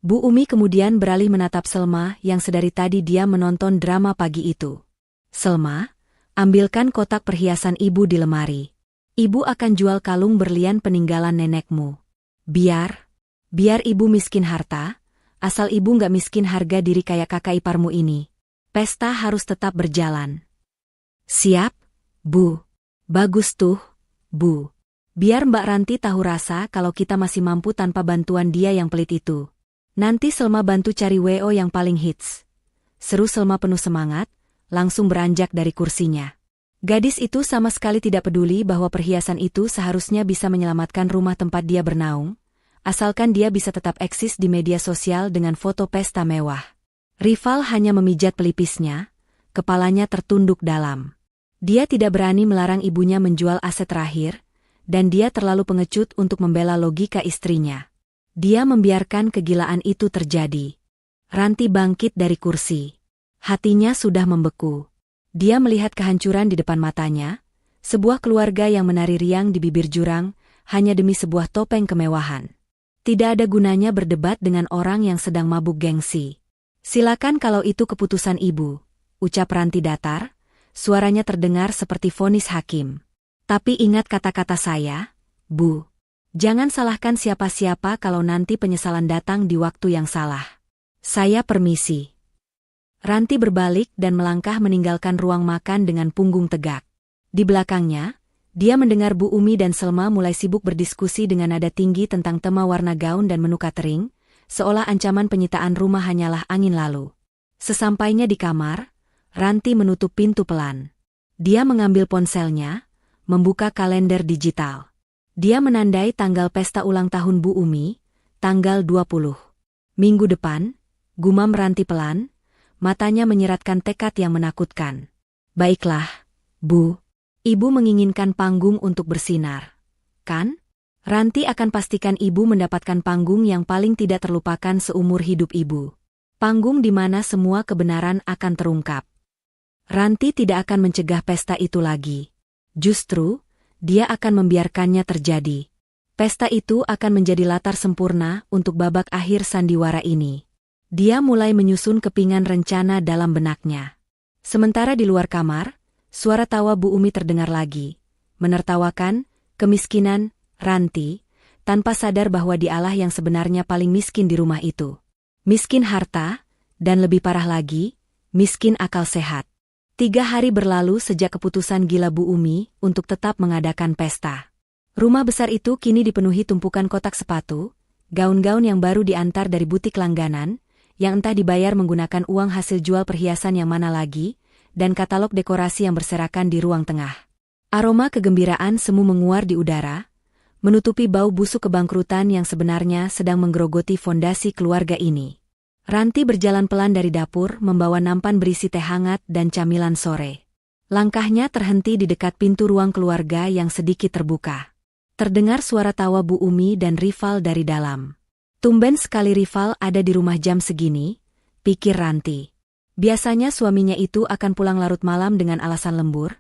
Bu Umi kemudian beralih menatap Selma yang sedari tadi dia menonton drama pagi itu. Selma, ambilkan kotak perhiasan ibu di lemari. Ibu akan jual kalung berlian peninggalan nenekmu. Biar ibu miskin harta, asal ibu nggak miskin harga diri kayak kakak iparmu ini. Pesta harus tetap berjalan. Siap, Bu. Bagus tuh, Bu. Biar Mbak Ranti tahu rasa kalau kita masih mampu tanpa bantuan dia yang pelit itu. Nanti Selma bantu cari WO yang paling hits. Seru Selma penuh semangat, langsung beranjak dari kursinya. Gadis itu sama sekali tidak peduli bahwa perhiasan itu seharusnya bisa menyelamatkan rumah tempat dia bernaung, asalkan dia bisa tetap eksis di media sosial dengan foto pesta mewah. Rival hanya memijat pelipisnya, kepalanya tertunduk dalam. Dia tidak berani melarang ibunya menjual aset terakhir, dan dia terlalu pengecut untuk membela logika istrinya. Dia membiarkan kegilaan itu terjadi. Ranti bangkit dari kursi. Hatinya sudah membeku. Dia melihat kehancuran di depan matanya, sebuah keluarga yang menari riang di bibir jurang, hanya demi sebuah topeng kemewahan. Tidak ada gunanya berdebat dengan orang yang sedang mabuk gengsi. Silakan kalau itu keputusan ibu, ucap Ranti datar, suaranya terdengar seperti vonis hakim. Tapi ingat kata-kata saya, Bu. Jangan salahkan siapa-siapa kalau nanti penyesalan datang di waktu yang salah. Saya permisi. Ranti berbalik dan melangkah meninggalkan ruang makan dengan punggung tegak. Di belakangnya, dia mendengar Bu Umi dan Selma mulai sibuk berdiskusi dengan nada tinggi tentang tema warna gaun dan menu catering, seolah ancaman penyitaan rumah hanyalah angin lalu. Sesampainya di kamar, Ranti menutup pintu pelan. Dia mengambil ponselnya, membuka kalender digital. Dia menandai tanggal pesta ulang tahun Bu Umi, tanggal 20. Minggu depan, gumam Ranti pelan, matanya menyeratkan tekad yang menakutkan. Baiklah, Bu. Ibu menginginkan panggung untuk bersinar. Kan? Ranti akan pastikan ibu mendapatkan panggung yang paling tidak terlupakan seumur hidup ibu. Panggung di mana semua kebenaran akan terungkap. Ranti tidak akan mencegah pesta itu lagi. Justru, dia akan membiarkannya terjadi. Pesta itu akan menjadi latar sempurna untuk babak akhir sandiwara ini. Dia mulai menyusun kepingan rencana dalam benaknya. Sementara di luar kamar, suara tawa Bu Umi terdengar lagi. Menertawakan kemiskinan Ranti, tanpa sadar bahwa dialah yang sebenarnya paling miskin di rumah itu. Miskin harta, dan lebih parah lagi, miskin akal sehat. 3 hari berlalu sejak keputusan gila Bu Umi untuk tetap mengadakan pesta. Rumah besar itu kini dipenuhi tumpukan kotak sepatu, gaun-gaun yang baru diantar dari butik langganan, yang entah dibayar menggunakan uang hasil jual perhiasan yang mana lagi, dan katalog dekorasi yang berserakan di ruang tengah. Aroma kegembiraan semu menguar di udara, menutupi bau busuk kebangkrutan yang sebenarnya sedang menggerogoti fondasi keluarga ini. Ranti berjalan pelan dari dapur membawa nampan berisi teh hangat dan camilan sore. Langkahnya terhenti di dekat pintu ruang keluarga yang sedikit terbuka. Terdengar suara tawa Bu Umi dan Rival dari dalam. Tumben sekali Rival ada di rumah jam segini, pikir Ranti. Biasanya suaminya itu akan pulang larut malam dengan alasan lembur,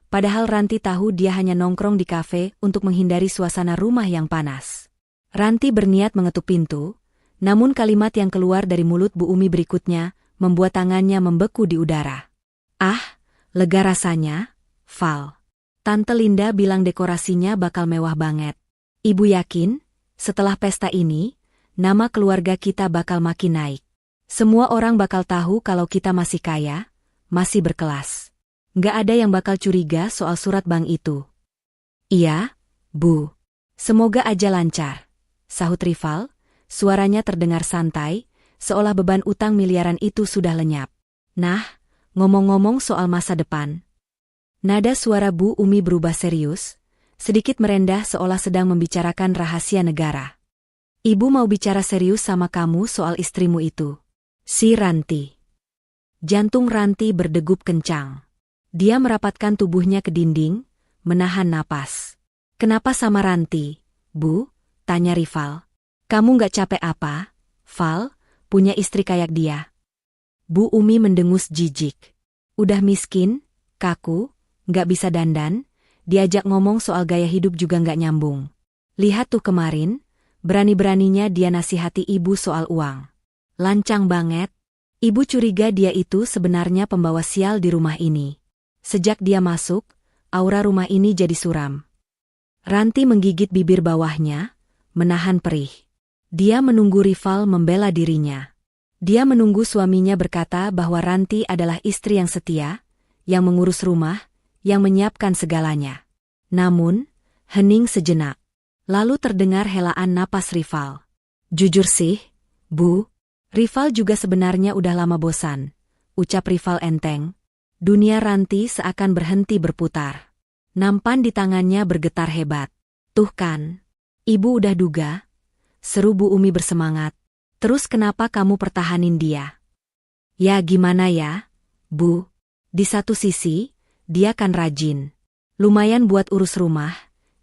padahal Ranti tahu dia hanya nongkrong di kafe untuk menghindari suasana rumah yang panas. Ranti berniat mengetuk pintu, namun kalimat yang keluar dari mulut Bu Umi berikutnya membuat tangannya membeku di udara. Ah, lega rasanya, Val. Tante Linda bilang dekorasinya bakal mewah banget. Ibu yakin, setelah pesta ini, nama keluarga kita bakal makin naik. Semua orang bakal tahu kalau kita masih kaya, masih berkelas. Nggak ada yang bakal curiga soal surat bank itu. Iya, Bu. Semoga aja lancar, sahut Rival. Suaranya terdengar santai, seolah beban utang miliaran itu sudah lenyap. Nah, ngomong-ngomong soal masa depan. Nada suara Bu Umi berubah serius, sedikit merendah seolah sedang membicarakan rahasia negara. Ibu mau bicara serius sama kamu soal istrimu itu. Si Ranti. Jantung Ranti berdegup kencang. Dia merapatkan tubuhnya ke dinding, menahan napas. Kenapa sama Ranti, Bu? Tanya Rival. Kamu nggak capek apa, Val, punya istri kayak dia? Bu Umi mendengus jijik. Udah miskin, kaku, nggak bisa dandan, diajak ngomong soal gaya hidup juga nggak nyambung. Lihat tuh kemarin, berani-beraninya dia nasihati ibu soal uang. Lancang banget. Ibu curiga dia itu sebenarnya pembawa sial di rumah ini. Sejak dia masuk, aura rumah ini jadi suram. Ranti menggigit bibir bawahnya, menahan perih. Dia menunggu Rival membela dirinya. Dia menunggu suaminya berkata bahwa Ranti adalah istri yang setia, yang mengurus rumah, yang menyiapkan segalanya. Namun, hening sejenak. Lalu terdengar helaan napas Rival. Jujur sih, Bu, Rival juga sebenarnya udah lama bosan, ucap Rival enteng. Dunia Ranti seakan berhenti berputar. Nampan di tangannya bergetar hebat. Tuh kan, Ibu udah duga, seru Bu Umi bersemangat. Terus kenapa kamu pertahanin dia? Ya gimana ya, Bu? Di satu sisi, dia kan rajin. Lumayan buat urus rumah,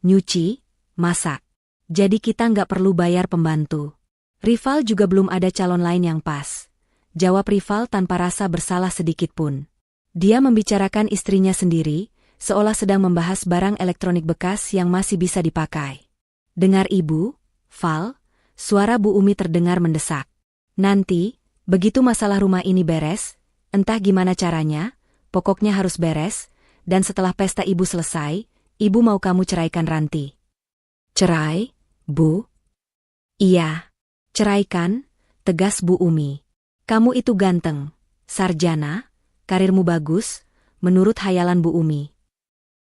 nyuci, masak. Jadi kita nggak perlu bayar pembantu. Rival juga belum ada calon lain yang pas. Jawab Rival tanpa rasa bersalah sedikit pun. Dia membicarakan istrinya sendiri, seolah sedang membahas barang elektronik bekas yang masih bisa dipakai. Dengar ibu, Val, suara Bu Umi terdengar mendesak. Nanti, begitu masalah rumah ini beres, entah gimana caranya, pokoknya harus beres, dan setelah pesta ibu selesai, ibu mau kamu ceraikan Ranti. Cerai, Bu? Iya. Ceraikan, tegas Bu Umi. Kamu itu ganteng, sarjana, karirmu bagus, menurut hayalan Bu Umi.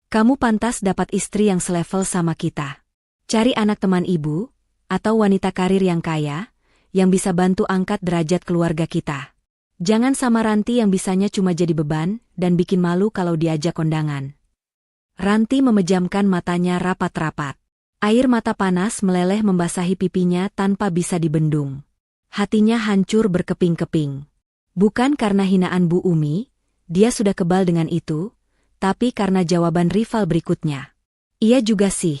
Kamu pantas dapat istri yang selevel sama kita. Cari anak teman ibu, atau wanita karir yang kaya, yang bisa bantu angkat derajat keluarga kita. Jangan sama Ranti yang bisanya cuma jadi beban dan bikin malu kalau diajak kondangan. Ranti memejamkan matanya rapat-rapat. Air mata panas meleleh membasahi pipinya tanpa bisa dibendung. Hatinya hancur berkeping-keping. Bukan karena hinaan Bu Umi, dia sudah kebal dengan itu, tapi karena jawaban Rival berikutnya. Iya juga sih,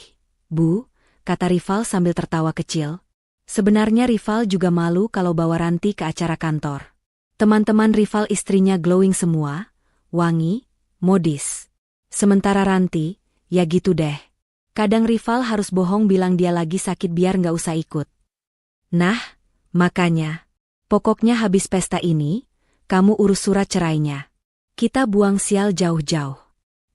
Bu, kata Rival sambil tertawa kecil. Sebenarnya Rival juga malu kalau bawa Ranti ke acara kantor. Teman-teman Rival istrinya glowing semua, wangi, modis. Sementara Ranti, ya gitu deh. Kadang Rival harus bohong bilang dia lagi sakit biar nggak usah ikut. Nah, makanya. Pokoknya habis pesta ini, kamu urus surat cerainya. Kita buang sial jauh-jauh.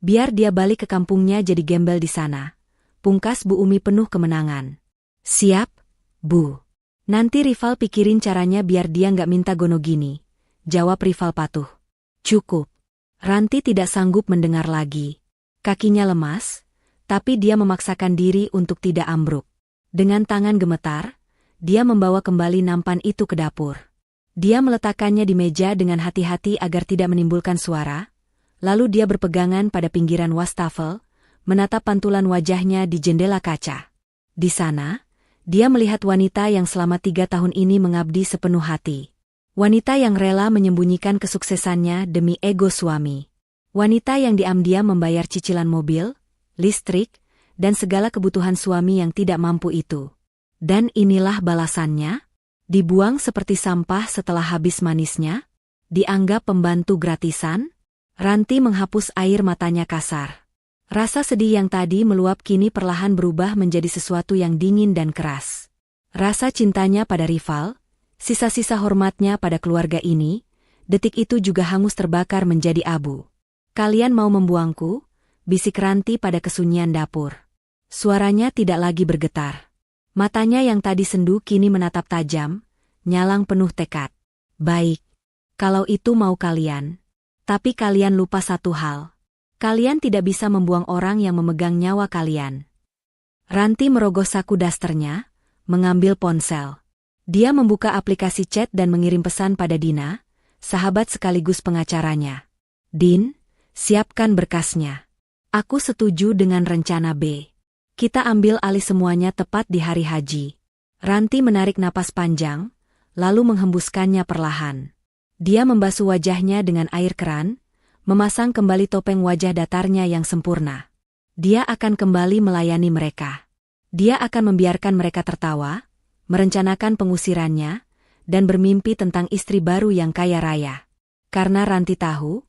Biar dia balik ke kampungnya jadi gembel di sana. Pungkas Bu Umi penuh kemenangan. Siap, Bu. Nanti Rival pikirin caranya biar dia nggak minta gono gini. Jawab Rival patuh. Cukup. Ranti tidak sanggup mendengar lagi. Kakinya lemas, tapi dia memaksakan diri untuk tidak ambruk. Dengan tangan gemetar, dia membawa kembali nampan itu ke dapur. Dia meletakkannya di meja dengan hati-hati agar tidak menimbulkan suara, lalu dia berpegangan pada pinggiran wastafel, menatap pantulan wajahnya di jendela kaca. Di sana, dia melihat wanita yang selama 3 tahun ini mengabdi sepenuh hati. Wanita yang rela menyembunyikan kesuksesannya demi ego suami. Wanita yang diam-diam membayar cicilan mobil, listrik, dan segala kebutuhan suami yang tidak mampu itu. Dan inilah balasannya? Dibuang seperti sampah setelah habis manisnya? Dianggap pembantu gratisan? Ranti menghapus air matanya kasar. Rasa sedih yang tadi meluap kini perlahan berubah menjadi sesuatu yang dingin dan keras. Rasa cintanya pada Rival, sisa-sisa hormatnya pada keluarga ini, detik itu juga hangus terbakar menjadi abu. Kalian mau membuangku? Bisik Ranti pada kesunyian dapur. Suaranya tidak lagi bergetar. Matanya yang tadi sendu kini menatap tajam, nyalang penuh tekad. Baik. Kalau itu mau kalian. Tapi kalian lupa satu hal. Kalian tidak bisa membuang orang yang memegang nyawa kalian. Ranti merogoh saku dasternya, mengambil ponsel. Dia membuka aplikasi chat dan mengirim pesan pada Dina, sahabat sekaligus pengacaranya. Din, siapkan berkasnya. Aku setuju dengan rencana B. Kita ambil alih semuanya tepat di hari haji. Ranti menarik napas panjang, lalu menghembuskannya perlahan. Dia membasuh wajahnya dengan air keran, memasang kembali topeng wajah datarnya yang sempurna. Dia akan kembali melayani mereka. Dia akan membiarkan mereka tertawa, merencanakan pengusirannya, dan bermimpi tentang istri baru yang kaya raya. Karena Ranti tahu,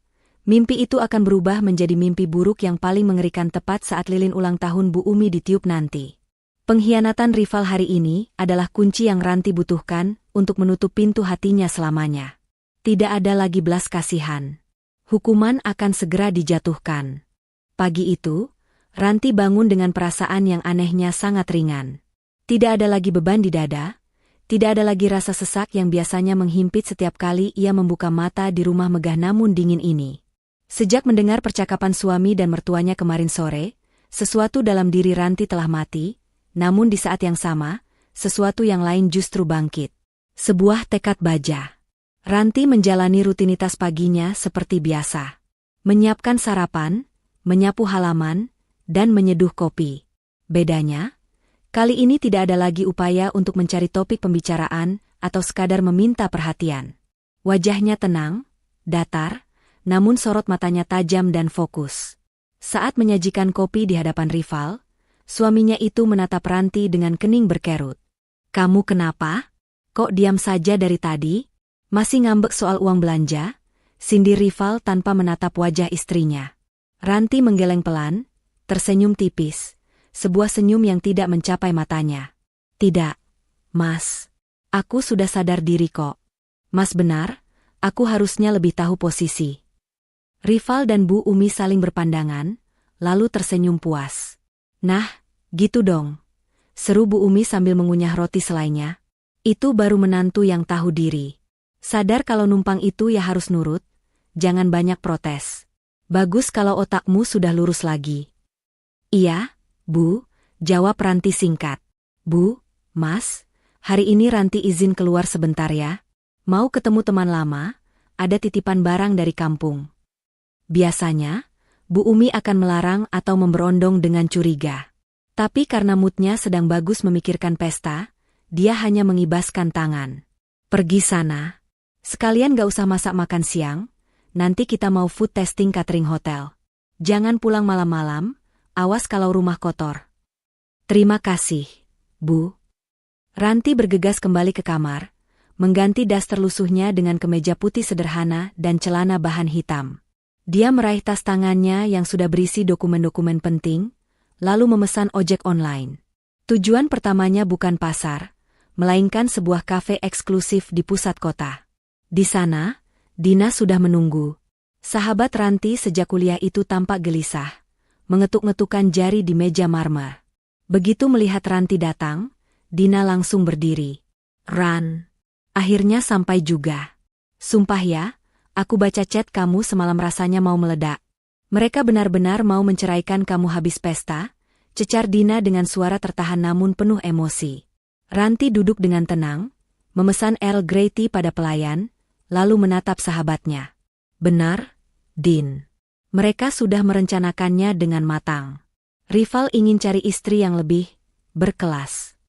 mimpi itu akan berubah menjadi mimpi buruk yang paling mengerikan tepat saat lilin ulang tahun Bu Umi ditiup nanti. Pengkhianatan Rival hari ini adalah kunci yang Ranti butuhkan untuk menutup pintu hatinya selamanya. Tidak ada lagi belas kasihan. Hukuman akan segera dijatuhkan. Pagi itu, Ranti bangun dengan perasaan yang anehnya sangat ringan. Tidak ada lagi beban di dada, tidak ada lagi rasa sesak yang biasanya menghimpit setiap kali ia membuka mata di rumah megah namun dingin ini. Sejak mendengar percakapan suami dan mertuanya kemarin sore, sesuatu dalam diri Ranti telah mati, namun di saat yang sama, sesuatu yang lain justru bangkit. Sebuah tekad baja. Ranti menjalani rutinitas paginya seperti biasa. Menyiapkan sarapan, menyapu halaman, dan menyeduh kopi. Bedanya, kali ini tidak ada lagi upaya untuk mencari topik pembicaraan atau sekadar meminta perhatian. Wajahnya tenang, datar, namun sorot matanya tajam dan fokus. Saat menyajikan kopi di hadapan rival, suaminya itu menatap Ranti dengan kening berkerut. "Kamu kenapa? Kok diam saja dari tadi? Masih ngambek soal uang belanja?" sindir rival tanpa menatap wajah istrinya. Ranti menggeleng pelan, tersenyum tipis, sebuah senyum yang tidak mencapai matanya. "Tidak, Mas. Aku sudah sadar diri kok. Mas benar, aku harusnya lebih tahu posisi." Rival dan Bu Umi saling berpandangan, lalu tersenyum puas. "Nah, gitu dong," seru Bu Umi sambil mengunyah roti selainya. "Itu baru menantu yang tahu diri. Sadar kalau numpang itu ya harus nurut, jangan banyak protes. Bagus kalau otakmu sudah lurus lagi." "Iya, Bu," jawab Ranti singkat. "Bu, Mas, hari ini Ranti izin keluar sebentar ya. Mau ketemu teman lama, ada titipan barang dari kampung." Biasanya, Bu Umi akan melarang atau memberondong dengan curiga. Tapi karena moodnya sedang bagus memikirkan pesta, dia hanya mengibaskan tangan. "Pergi sana. Sekalian gak usah masak makan siang, nanti kita mau food testing catering hotel. Jangan pulang malam-malam, awas kalau rumah kotor." "Terima kasih, Bu." Ranti bergegas kembali ke kamar, mengganti daster lusuhnya dengan kemeja putih sederhana dan celana bahan hitam. Dia meraih tas tangannya yang sudah berisi dokumen-dokumen penting, lalu memesan ojek online. Tujuan pertamanya bukan pasar, melainkan sebuah kafe eksklusif di pusat kota. Di sana, Dina sudah menunggu. Sahabat Ranti sejak kuliah itu tampak gelisah, mengetuk-ngetukkan jari di meja marmer. Begitu melihat Ranti datang, Dina langsung berdiri. "Ran, akhirnya sampai juga. Sumpah ya, aku baca chat kamu semalam rasanya mau meledak. Mereka benar-benar mau menceraikan kamu habis pesta," cecar Dina dengan suara tertahan namun penuh emosi. Ranti duduk dengan tenang, memesan Earl Grey tea pada pelayan, lalu menatap sahabatnya. "Benar, Din. Mereka sudah merencanakannya dengan matang. Rival ingin cari istri yang lebih berkelas.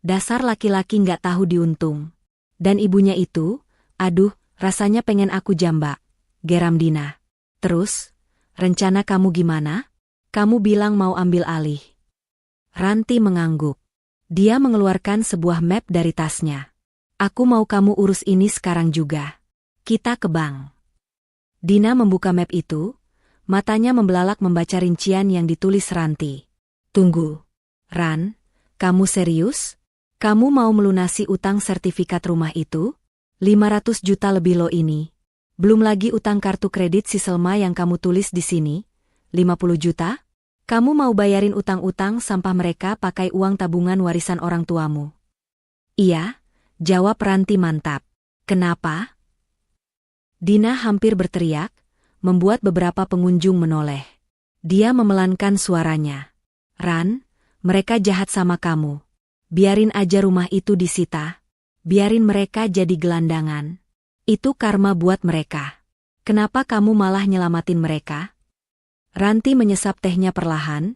Dasar laki-laki nggak tahu diuntung. Dan ibunya itu, aduh, rasanya pengen aku jambak," geram Dina. "Terus, rencana kamu gimana? Kamu bilang mau ambil alih." Ranti mengangguk. Dia mengeluarkan sebuah map dari tasnya. "Aku mau kamu urus ini sekarang juga. Kita ke bank." Dina membuka map itu, matanya membelalak membaca rincian yang ditulis Ranti. "Tunggu. Ran, kamu serius? Kamu mau melunasi utang sertifikat rumah itu? 500 juta lebih lo ini. Belum lagi utang kartu kredit si Selma yang kamu tulis di sini, 50 juta? Kamu mau bayarin utang-utang sampah mereka pakai uang tabungan warisan orang tuamu?" "Iya," jawab Ranti mantap. "Kenapa?" Dina hampir berteriak, membuat beberapa pengunjung menoleh. Dia memelankan suaranya. "Ran, mereka jahat sama kamu. Biarin aja rumah itu disita. Biarin mereka jadi gelandangan. Itu karma buat mereka. Kenapa kamu malah nyelamatin mereka?" Ranti menyesap tehnya perlahan,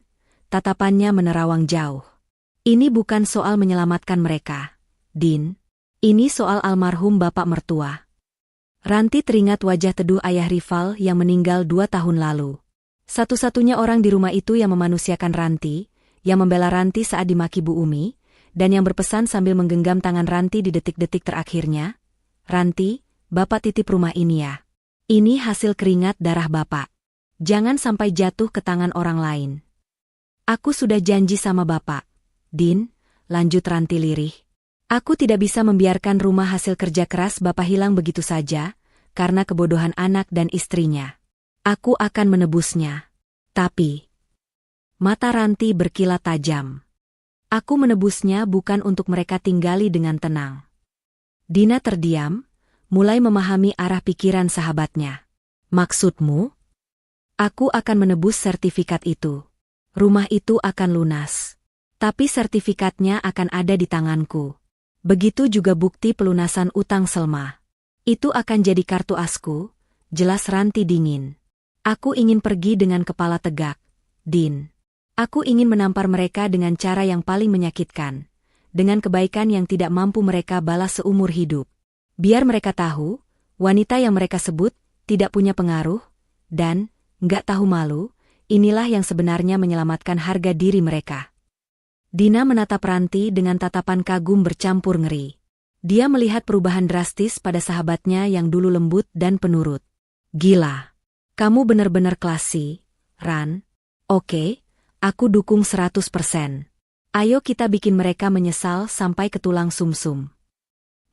tatapannya menerawang jauh. "Ini bukan soal menyelamatkan mereka, Din. Ini soal almarhum bapak mertua." Ranti teringat wajah teduh ayah rival yang meninggal 2 tahun lalu. Satu-satunya orang di rumah itu yang memanusiakan Ranti, yang membela Ranti saat dimaki Bu Umi, dan yang berpesan sambil menggenggam tangan Ranti di detik-detik terakhirnya. "Ranti, Bapak titip rumah ini ya. Ini hasil keringat darah Bapak. Jangan sampai jatuh ke tangan orang lain." "Aku sudah janji sama Bapak, Din," lanjut Ranti lirih. "Aku tidak bisa membiarkan rumah hasil kerja keras Bapak hilang begitu saja, karena kebodohan anak dan istrinya. Aku akan menebusnya. Tapi..." Mata Ranti berkilat tajam. "Aku menebusnya bukan untuk mereka tinggali dengan tenang." Dina terdiam, mulai memahami arah pikiran sahabatnya. "Maksudmu?" "Aku akan menebus sertifikat itu. Rumah itu akan lunas. Tapi sertifikatnya akan ada di tanganku. Begitu juga bukti pelunasan utang Selma. Itu akan jadi kartu asku," jelas Ranti dingin. "Aku ingin pergi dengan kepala tegak, Din. Aku ingin menampar mereka dengan cara yang paling menyakitkan, dengan kebaikan yang tidak mampu mereka balas seumur hidup. Biar mereka tahu, wanita yang mereka sebut, tidak punya pengaruh, dan nggak tahu malu, inilah yang sebenarnya menyelamatkan harga diri mereka. Dina menatap Ranti dengan tatapan kagum bercampur ngeri. Dia melihat perubahan drastis pada sahabatnya yang dulu lembut dan penurut. Gila. Kamu benar-benar klasi, Ran. Oke, aku dukung 100%. Ayo kita bikin mereka menyesal sampai ke tulang sumsum.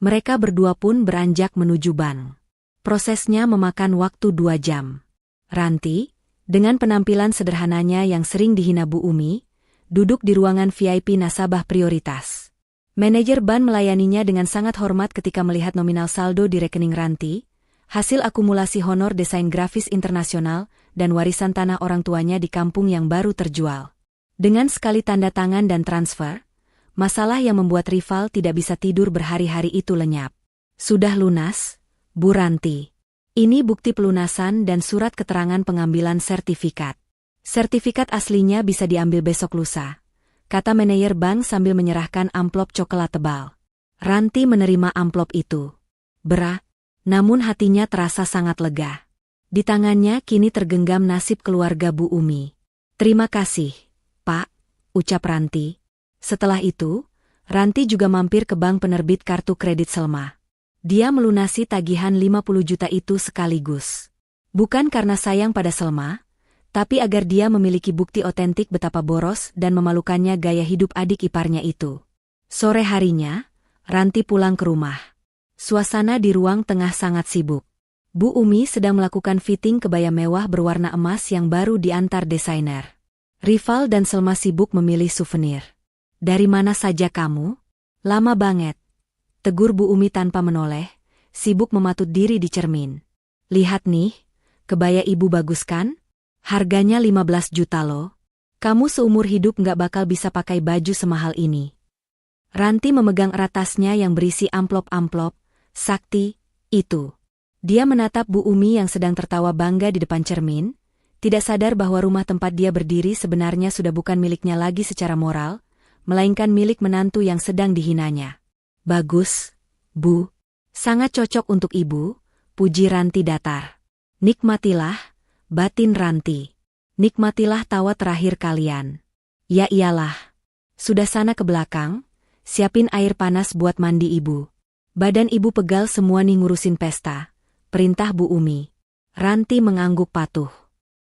Mereka berdua pun beranjak menuju bank. Prosesnya memakan waktu 2 jam. Ranti, dengan penampilan sederhananya yang sering dihina Bu Umi, duduk di ruangan VIP nasabah prioritas. Manajer bank melayaninya dengan sangat hormat ketika melihat nominal saldo di rekening Ranti, hasil akumulasi honor desain grafis internasional, dan warisan tanah orang tuanya di kampung yang baru terjual. Dengan sekali tanda tangan dan transfer, masalah yang membuat rival tidak bisa tidur berhari-hari itu lenyap. Sudah lunas, Bu Ranti. Ini bukti pelunasan dan surat keterangan pengambilan sertifikat. Sertifikat aslinya bisa diambil besok lusa, kata manajer bank sambil menyerahkan amplop coklat tebal. Ranti menerima amplop itu. Berat, namun hatinya terasa sangat lega. Di tangannya kini tergenggam nasib keluarga Bu Umi. Terima kasih, Pak, ucap Ranti. Setelah itu, Ranti juga mampir ke bank penerbit kartu kredit Selma. Dia melunasi tagihan 50 juta itu sekaligus. Bukan karena sayang pada Selma, tapi agar dia memiliki bukti otentik betapa boros dan memalukannya gaya hidup adik iparnya itu. Sore harinya, Ranti pulang ke rumah. Suasana di ruang tengah sangat sibuk. Bu Umi sedang melakukan fitting kebaya mewah berwarna emas yang baru diantar desainer. Rival dan Selma sibuk memilih souvenir. Dari mana saja kamu? Lama banget. Tegur Bu Umi tanpa menoleh, sibuk mematut diri di cermin. Lihat nih, kebaya ibu bagus kan? Harganya 15 juta loh. Kamu seumur hidup nggak bakal bisa pakai baju semahal ini. Ranti memegang erat tasnya yang berisi amplop-amplop, sakti, itu. Dia menatap Bu Umi yang sedang tertawa bangga di depan cermin, tidak sadar bahwa rumah tempat dia berdiri sebenarnya sudah bukan miliknya lagi secara moral, melainkan milik menantu yang sedang dihinanya. Bagus, Bu. Sangat cocok untuk ibu, puji Ranti datar. Nikmatilah, batin Ranti. Nikmatilah tawa terakhir kalian. Ya iyalah. Sudah sana ke belakang, siapin air panas buat mandi ibu. Badan ibu pegal semua nih ngurusin pesta, perintah Bu Umi. Ranti mengangguk patuh.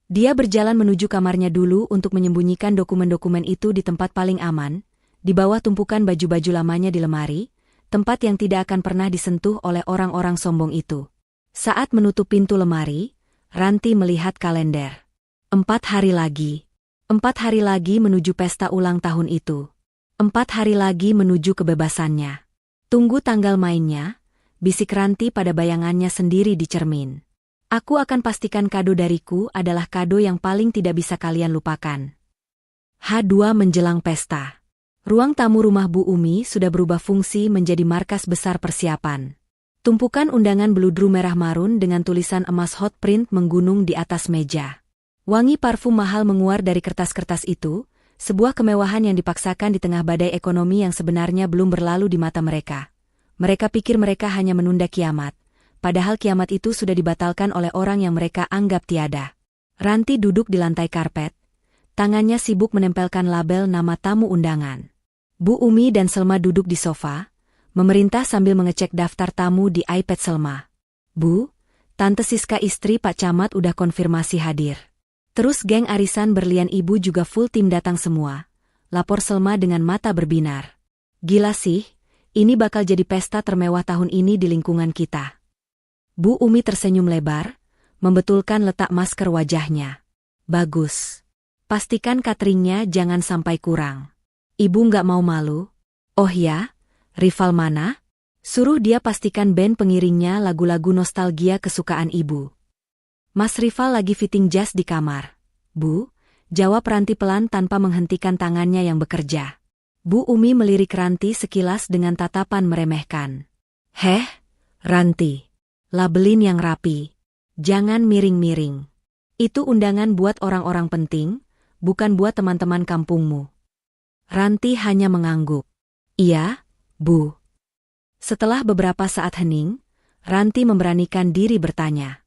Dia berjalan menuju kamarnya dulu untuk menyembunyikan dokumen-dokumen itu di tempat paling aman, di bawah tumpukan baju-baju lamanya di lemari, tempat yang tidak akan pernah disentuh oleh orang-orang sombong itu. Saat menutup pintu lemari, Ranti melihat kalender. 4 hari lagi. 4 hari lagi menuju pesta ulang tahun itu. 4 hari lagi menuju kebebasannya. Tunggu tanggal mainnya, bisik Ranti pada bayangannya sendiri di cermin. Aku akan pastikan kado dariku adalah kado yang paling tidak bisa kalian lupakan. H2 menjelang pesta. Ruang tamu rumah Bu Umi sudah berubah fungsi menjadi markas besar persiapan. Tumpukan undangan beludru merah marun dengan tulisan emas hot print menggunung di atas meja. Wangi parfum mahal menguar dari kertas-kertas itu, sebuah kemewahan yang dipaksakan di tengah badai ekonomi yang sebenarnya belum berlalu di mata mereka. Mereka pikir mereka hanya menunda kiamat, padahal kiamat itu sudah dibatalkan oleh orang yang mereka anggap tiada. Ranti duduk di lantai karpet, tangannya sibuk menempelkan label nama tamu undangan. Bu Umi dan Selma duduk di sofa, memerintah sambil mengecek daftar tamu di iPad Selma. Bu, Tante Siska istri Pak Camat udah konfirmasi hadir. Terus geng arisan berlian ibu juga full tim datang semua, lapor Selma dengan mata berbinar. Gila sih, ini bakal jadi pesta termewah tahun ini di lingkungan kita. Bu Umi tersenyum lebar, membetulkan letak masker wajahnya. Bagus. Pastikan cateringnya jangan sampai kurang. Ibu nggak mau malu? Oh ya? Rival mana? Suruh dia pastikan band pengiringnya lagu-lagu nostalgia kesukaan ibu. Mas Rival lagi fitting jas di kamar. Bu, jawab Ranti pelan tanpa menghentikan tangannya yang bekerja. Bu Umi melirik Ranti sekilas dengan tatapan meremehkan. Heh, Ranti. Labelin yang rapi. Jangan miring-miring. Itu undangan buat orang-orang penting, bukan buat teman-teman kampungmu. Ranti hanya mengangguk. Iya, Bu. Setelah beberapa saat hening, Ranti memberanikan diri bertanya.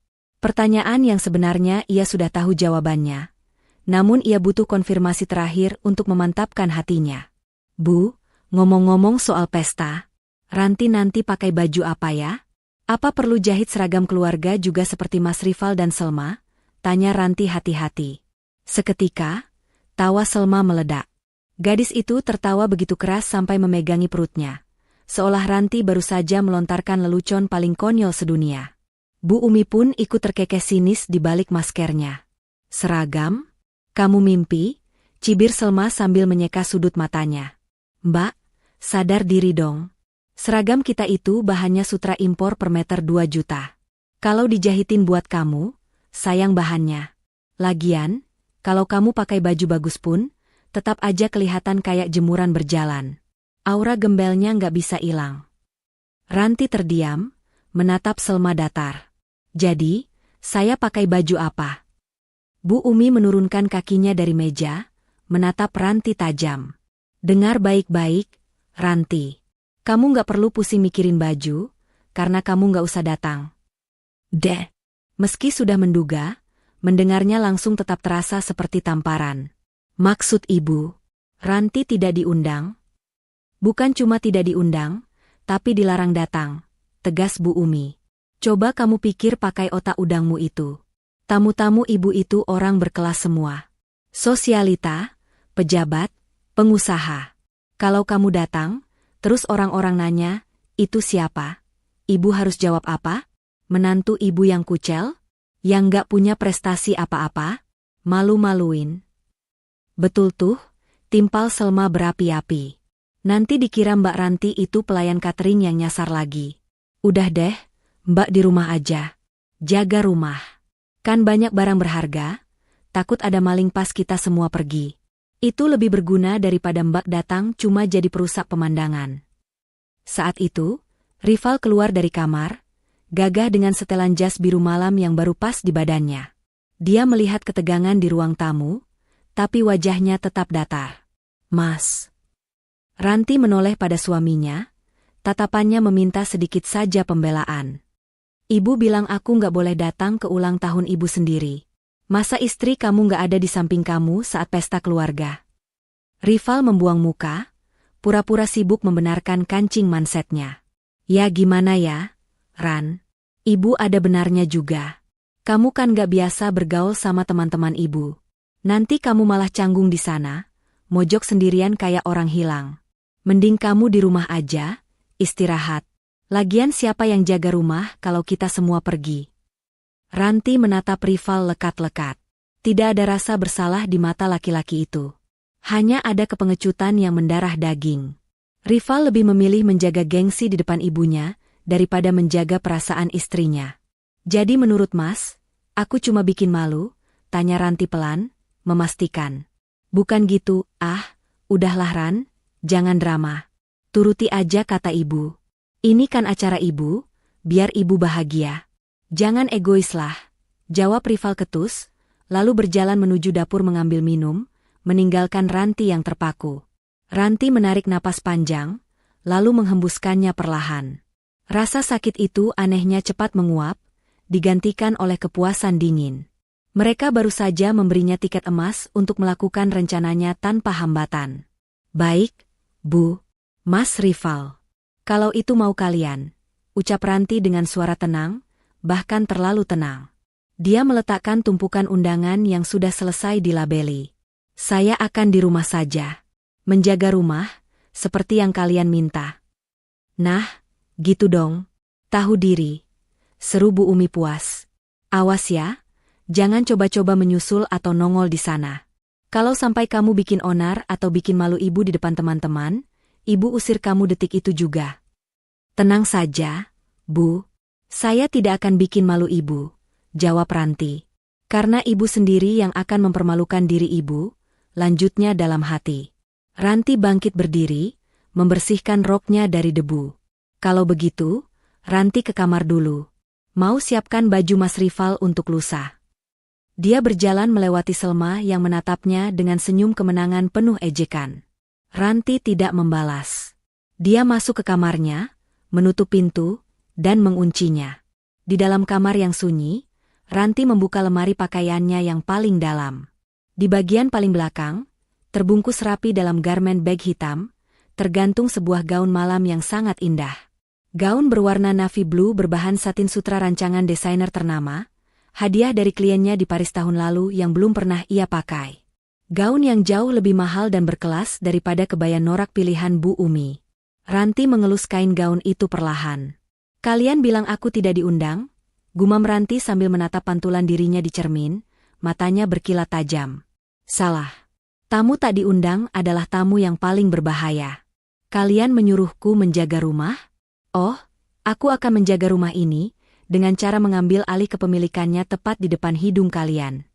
Pertanyaan yang sebenarnya ia sudah tahu jawabannya. Namun ia butuh konfirmasi terakhir untuk memantapkan hatinya. Bu, ngomong-ngomong soal pesta, Ranti nanti pakai baju apa ya? Apa perlu jahit seragam keluarga juga seperti Mas Rival dan Selma? Tanya Ranti hati-hati. Seketika, tawa Selma meledak. Gadis itu tertawa begitu keras sampai memegangi perutnya. Seolah Ranti baru saja melontarkan lelucon paling konyol sedunia. Bu Umi pun ikut terkekeh sinis di balik maskernya. Seragam? Kamu mimpi? Cibir Selma sambil menyeka sudut matanya. Mbak, sadar diri dong. Seragam kita itu bahannya sutra impor per meter 2 juta. Kalau dijahitin buat kamu, sayang bahannya. Lagian, kalau kamu pakai baju bagus pun, tetap aja kelihatan kayak jemuran berjalan. Aura gembelnya nggak bisa hilang. Ranti terdiam, menatap Selma datar. Jadi, saya pakai baju apa? Bu Umi menurunkan kakinya dari meja, menatap Ranti tajam. Dengar baik-baik, Ranti. Kamu nggak perlu pusing mikirin baju, karena kamu nggak usah datang. Deh. Meski sudah menduga, mendengarnya langsung tetap terasa seperti tamparan. Maksud ibu, Ranti tidak diundang? Bukan cuma tidak diundang, tapi dilarang datang, tegas Bu Umi. Coba kamu pikir pakai otak udangmu itu. Tamu-tamu ibu itu orang berkelas semua. Sosialita, pejabat, pengusaha. Kalau kamu datang, terus orang-orang nanya, itu siapa? Ibu harus jawab apa? Menantu ibu yang kucel? Yang nggak punya prestasi apa-apa? Malu-maluin. Betul tuh, timpal Selma berapi-api. Nanti dikira Mbak Ranti itu pelayan catering yang nyasar lagi. Udah deh, Mbak di rumah aja. Jaga rumah. Kan banyak barang berharga, takut ada maling pas kita semua pergi. Itu lebih berguna daripada Mbak datang cuma jadi perusak pemandangan. Saat itu, Rival keluar dari kamar, gagah dengan setelan jas biru malam yang baru pas di badannya. Dia melihat ketegangan di ruang tamu, tapi wajahnya tetap datar. Mas. Ranti menoleh pada suaminya, tatapannya meminta sedikit saja pembelaan. Ibu bilang aku nggak boleh datang ke ulang tahun ibu sendiri. Masa istri kamu nggak ada di samping kamu saat pesta keluarga? Rival membuang muka, pura-pura sibuk membenarkan kancing mansetnya. Ya gimana ya, Ran? Ibu ada benarnya juga. Kamu kan nggak biasa bergaul sama teman-teman ibu. Nanti kamu malah canggung di sana, mojok sendirian kayak orang hilang. Mending kamu di rumah aja, istirahat. Lagian siapa yang jaga rumah kalau kita semua pergi? Ranti menatap Rival lekat-lekat. Tidak ada rasa bersalah di mata laki-laki itu. Hanya ada kepengecutan yang mendarah daging. Rival lebih memilih menjaga gengsi di depan ibunya, daripada menjaga perasaan istrinya. Jadi menurut Mas, aku cuma bikin malu? Tanya Ranti pelan, memastikan. Bukan gitu, udahlah Ran, jangan drama. Turuti aja kata ibu. Ini kan acara ibu, biar ibu bahagia. Jangan egois lah, jawab Rival ketus, lalu berjalan menuju dapur mengambil minum, meninggalkan Ranti yang terpaku. Ranti menarik napas panjang, lalu menghembuskannya perlahan. Rasa sakit itu anehnya cepat menguap, digantikan oleh kepuasan dingin. Mereka baru saja memberinya tiket emas untuk melakukan rencananya tanpa hambatan. Baik, Bu, Mas Rival. Kalau itu mau kalian, ucap Ranti dengan suara tenang, bahkan terlalu tenang. Dia meletakkan tumpukan undangan yang sudah selesai dilabeli. Saya akan di rumah saja. Menjaga rumah, seperti yang kalian minta. Nah, gitu dong. Tahu diri. Seru Bu Umi puas. Awas ya, jangan coba-coba menyusul atau nongol di sana. Kalau sampai kamu bikin onar atau bikin malu ibu di depan teman-teman, ibu usir kamu detik itu juga. Tenang saja, Bu. Saya tidak akan bikin malu ibu, jawab Ranti. Karena ibu sendiri yang akan mempermalukan diri ibu, lanjutnya dalam hati. Ranti bangkit berdiri, membersihkan roknya dari debu. Kalau begitu, Ranti ke kamar dulu. Mau siapkan baju Mas Rival untuk lusa. Dia berjalan melewati Selma yang menatapnya dengan senyum kemenangan penuh ejekan. Ranti tidak membalas. Dia masuk ke kamarnya, menutup pintu, dan menguncinya. Di dalam kamar yang sunyi, Ranti membuka lemari pakaiannya yang paling dalam. Di bagian paling belakang, terbungkus rapi dalam garmen bag hitam, tergantung sebuah gaun malam yang sangat indah. Gaun berwarna navy blue berbahan satin sutra rancangan desainer ternama, hadiah dari kliennya di Paris tahun lalu yang belum pernah ia pakai. Gaun yang jauh lebih mahal dan berkelas daripada kebaya norak pilihan Bu Umi. Ranti mengelus kain gaun itu perlahan. "Kalian bilang aku tidak diundang?" gumam Ranti sambil menatap pantulan dirinya di cermin, matanya berkilat tajam. "Salah. Tamu tak diundang adalah tamu yang paling berbahaya. Kalian menyuruhku menjaga rumah? Oh, aku akan menjaga rumah ini, dengan cara mengambil alih kepemilikannya tepat di depan hidung kalian."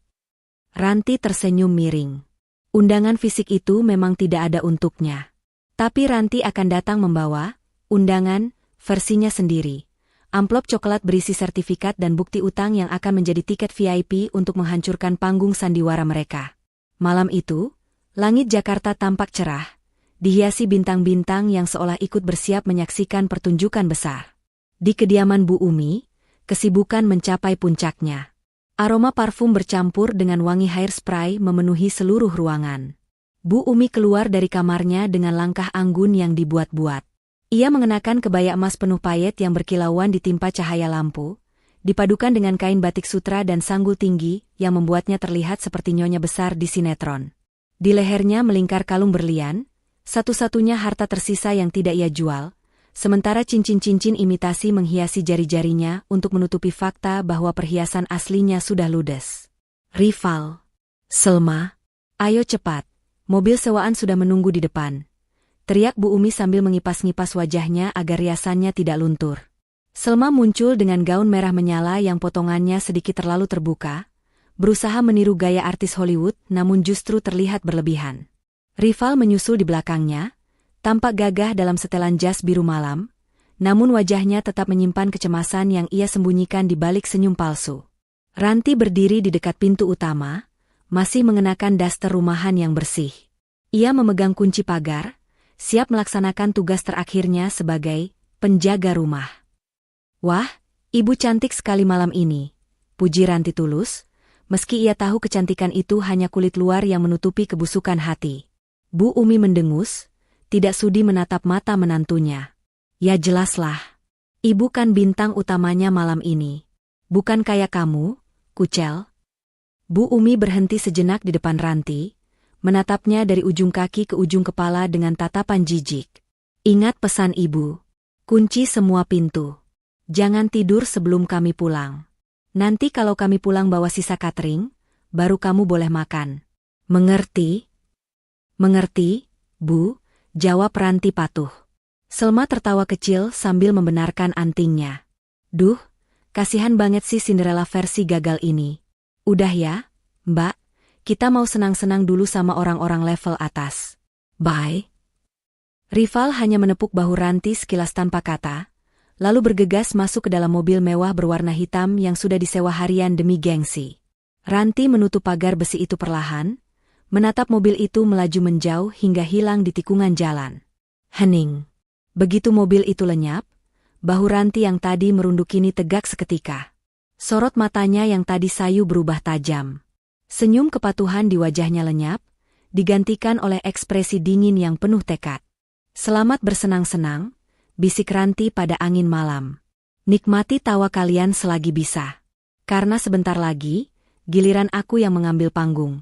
Ranti tersenyum miring. Undangan fisik itu memang tidak ada untuknya. Tapi Ranti akan datang membawa undangan versinya sendiri. Amplop coklat berisi sertifikat dan bukti utang yang akan menjadi tiket VIP untuk menghancurkan panggung sandiwara mereka. Malam itu, langit Jakarta tampak cerah, dihiasi bintang-bintang yang seolah ikut bersiap menyaksikan pertunjukan besar. Di kediaman Bu Umi, kesibukan mencapai puncaknya. Aroma parfum bercampur dengan wangi hairspray memenuhi seluruh ruangan. Bu Umi keluar dari kamarnya dengan langkah anggun yang dibuat-buat. Ia mengenakan kebaya emas penuh payet yang berkilauan ditimpa cahaya lampu, dipadukan dengan kain batik sutra dan sanggul tinggi yang membuatnya terlihat seperti nyonya besar di sinetron. Di lehernya melingkar kalung berlian, satu-satunya harta tersisa yang tidak ia jual, sementara cincin-cincin imitasi menghiasi jari-jarinya untuk menutupi fakta bahwa perhiasan aslinya sudah ludes. "Rival. Selma. Ayo cepat, mobil sewaan sudah menunggu di depan," teriak Bu Umi sambil mengipas-ngipas wajahnya agar riasannya tidak luntur. Selma muncul dengan gaun merah menyala yang potongannya sedikit terlalu terbuka, berusaha meniru gaya artis Hollywood namun justru terlihat berlebihan. Rival menyusul di belakangnya, tampak gagah dalam setelan jas biru malam, namun wajahnya tetap menyimpan kecemasan yang ia sembunyikan di balik senyum palsu. Ranti berdiri di dekat pintu utama, masih mengenakan daster rumahan yang bersih. Ia memegang kunci pagar, siap melaksanakan tugas terakhirnya sebagai penjaga rumah. "Wah, ibu cantik sekali malam ini," puji Ranti tulus, meski ia tahu kecantikan itu hanya kulit luar yang menutupi kebusukan hati. Bu Umi mendengus, tidak sudi menatap mata menantunya. "Ya jelaslah. Ibu kan bintang utamanya malam ini. Bukan kayak kamu, kucel." Bu Umi berhenti sejenak di depan Ranti, menatapnya dari ujung kaki ke ujung kepala dengan tatapan jijik. "Ingat pesan ibu. Kunci semua pintu. Jangan tidur sebelum kami pulang. Nanti kalau kami pulang bawa sisa catering, baru kamu boleh makan. Mengerti?" "Mengerti, Bu," jawab Ranti patuh. Selma tertawa kecil sambil membenarkan antingnya. "Duh, kasihan banget sih Cinderella versi gagal ini. Udah ya, Mbak, kita mau senang-senang dulu sama orang-orang level atas. Bye." Rival hanya menepuk bahu Ranti sekilas tanpa kata, lalu bergegas masuk ke dalam mobil mewah berwarna hitam yang sudah disewa harian demi gengsi. Ranti menutup pagar besi itu perlahan, menatap mobil itu melaju menjauh hingga hilang di tikungan jalan. Hening. Begitu mobil itu lenyap, bahu Ranti yang tadi merunduk kini tegak seketika. Sorot matanya yang tadi sayu berubah tajam. Senyum kepatuhan di wajahnya lenyap, digantikan oleh ekspresi dingin yang penuh tekad. "Selamat bersenang-senang," bisik Ranti pada angin malam. "Nikmati tawa kalian selagi bisa. Karena sebentar lagi, giliran aku yang mengambil panggung."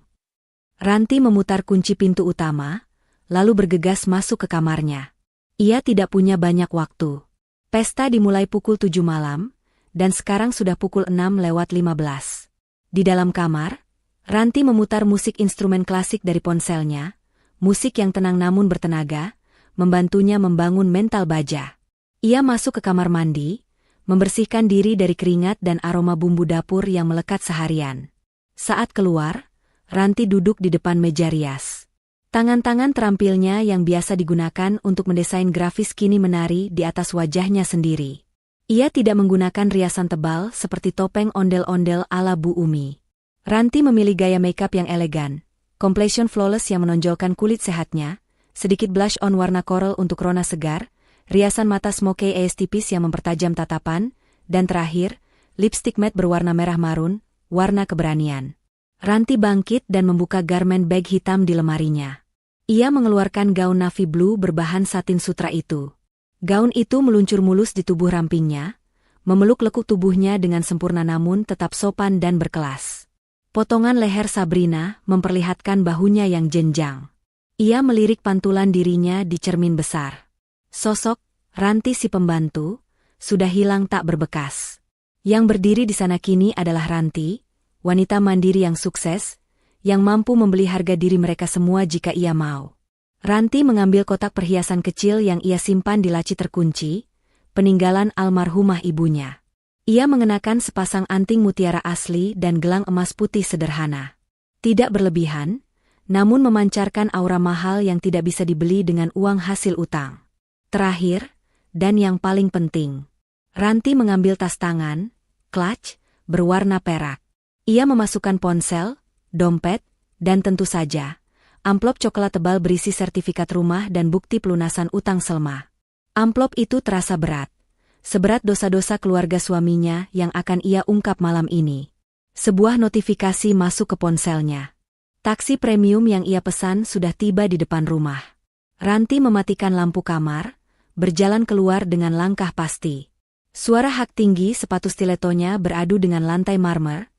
Ranti memutar kunci pintu utama, lalu bergegas masuk ke kamarnya. Ia tidak punya banyak waktu. Pesta dimulai pukul 7 malam, dan sekarang sudah pukul 6:15. Di dalam kamar, Ranti memutar musik instrumen klasik dari ponselnya, musik yang tenang namun bertenaga, membantunya membangun mental baja. Ia masuk ke kamar mandi, membersihkan diri dari keringat dan aroma bumbu dapur yang melekat seharian. Saat keluar, Ranti duduk di depan meja rias. Tangan-tangan terampilnya yang biasa digunakan untuk mendesain grafis kini menari di atas wajahnya sendiri. Ia tidak menggunakan riasan tebal seperti topeng ondel-ondel ala Bu Umi. Ranti memilih gaya makeup yang elegan, complexion flawless yang menonjolkan kulit sehatnya, sedikit blush on warna coral untuk rona segar, riasan mata smoky eyes tipis yang mempertajam tatapan, dan terakhir, lipstik matte berwarna merah marun, warna keberanian. Ranti bangkit dan membuka garment bag hitam di lemarinya. Ia mengeluarkan gaun navy blue berbahan satin sutra itu. Gaun itu meluncur mulus di tubuh rampingnya, memeluk lekuk tubuhnya dengan sempurna namun tetap sopan dan berkelas. Potongan leher Sabrina memperlihatkan bahunya yang jenjang. Ia melirik pantulan dirinya di cermin besar. Sosok Ranti si pembantu sudah hilang tak berbekas. Yang berdiri di sana kini adalah Ranti, wanita mandiri yang sukses, yang mampu membeli harga diri mereka semua jika ia mau. Ranti mengambil kotak perhiasan kecil yang ia simpan di laci terkunci, peninggalan almarhumah ibunya. Ia mengenakan sepasang anting mutiara asli dan gelang emas putih sederhana. Tidak berlebihan, namun memancarkan aura mahal yang tidak bisa dibeli dengan uang hasil utang. Terakhir, dan yang paling penting, Ranti mengambil tas tangan, clutch, berwarna perak. Ia memasukkan ponsel, dompet, dan tentu saja, amplop coklat tebal berisi sertifikat rumah dan bukti pelunasan utang Selma. Amplop itu terasa berat. Seberat dosa-dosa keluarga suaminya yang akan ia ungkap malam ini. Sebuah notifikasi masuk ke ponselnya. Taksi premium yang ia pesan sudah tiba di depan rumah. Ranti mematikan lampu kamar, berjalan keluar dengan langkah pasti. Suara hak tinggi sepatu stiletonya beradu dengan lantai marmer,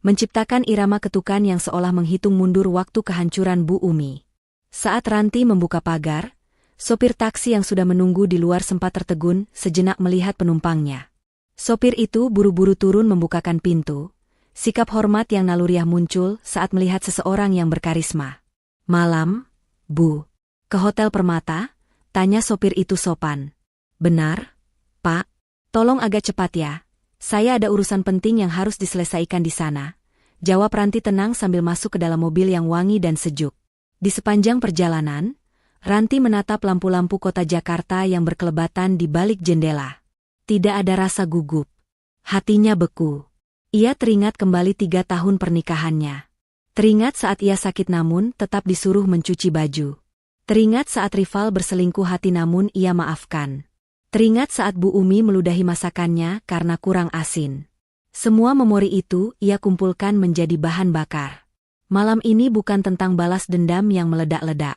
menciptakan irama ketukan yang seolah menghitung mundur waktu kehancuran Bu Umi. Saat Ranti membuka pagar, sopir taksi yang sudah menunggu di luar sempat tertegun sejenak melihat penumpangnya. Sopir itu buru-buru turun membukakan pintu, sikap hormat yang naluriah muncul saat melihat seseorang yang berkarisma. "Malam, Bu. Ke Hotel Permata?" tanya sopir itu sopan. "Benar, Pak. Tolong agak cepat ya. Saya ada urusan penting yang harus diselesaikan di sana," jawab Ranti tenang sambil masuk ke dalam mobil yang wangi dan sejuk. Di sepanjang perjalanan, Ranti menatap lampu-lampu kota Jakarta yang berkelebatan di balik jendela. Tidak ada rasa gugup. Hatinya beku. Ia teringat kembali 3 tahun pernikahannya. Teringat saat ia sakit namun tetap disuruh mencuci baju. Teringat saat rival berselingkuh hati namun ia maafkan. Teringat saat Bu Umi meludahi masakannya karena kurang asin. Semua memori itu ia kumpulkan menjadi bahan bakar. Malam ini bukan tentang balas dendam yang meledak-ledak.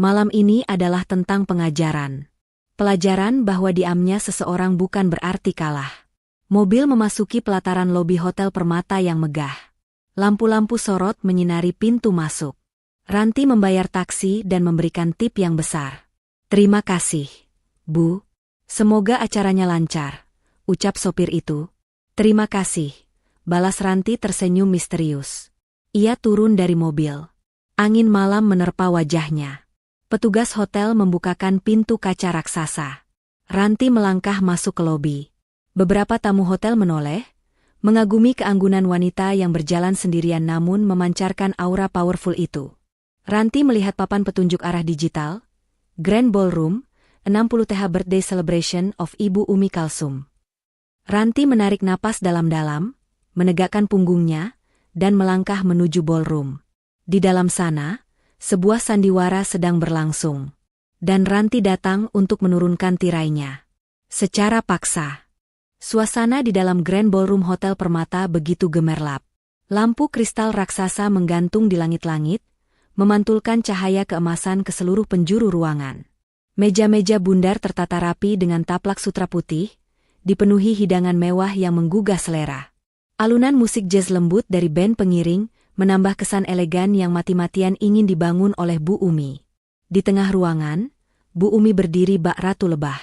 Malam ini adalah tentang pengajaran. Pelajaran bahwa diamnya seseorang bukan berarti kalah. Mobil memasuki pelataran lobi Hotel Permata yang megah. Lampu-lampu sorot menyinari pintu masuk. Ranti membayar taksi dan memberikan tip yang besar. "Terima kasih, Bu. Semoga acaranya lancar," ucap sopir itu. "Terima kasih," balas Ranti tersenyum misterius. Ia turun dari mobil. Angin malam menerpa wajahnya. Petugas hotel membukakan pintu kaca raksasa. Ranti melangkah masuk ke lobi. Beberapa tamu hotel menoleh, mengagumi keanggunan wanita yang berjalan sendirian namun memancarkan aura powerful itu. Ranti melihat papan petunjuk arah digital, Grand Ballroom, 60 TH Birthday Celebration of Ibu Umi Kalsum. Ranti menarik napas dalam-dalam, menegakkan punggungnya, dan melangkah menuju ballroom. Di dalam sana, sebuah sandiwara sedang berlangsung. Dan Ranti datang untuk menurunkan tirainya. Secara paksa. Suasana di dalam Grand Ballroom Hotel Permata begitu gemerlap. Lampu kristal raksasa menggantung di langit-langit, memantulkan cahaya keemasan ke seluruh penjuru ruangan. Meja-meja bundar tertata rapi dengan taplak sutra putih, dipenuhi hidangan mewah yang menggugah selera. Alunan musik jazz lembut dari band pengiring menambah kesan elegan yang mati-matian ingin dibangun oleh Bu Umi. Di tengah ruangan, Bu Umi berdiri bak ratu lebah.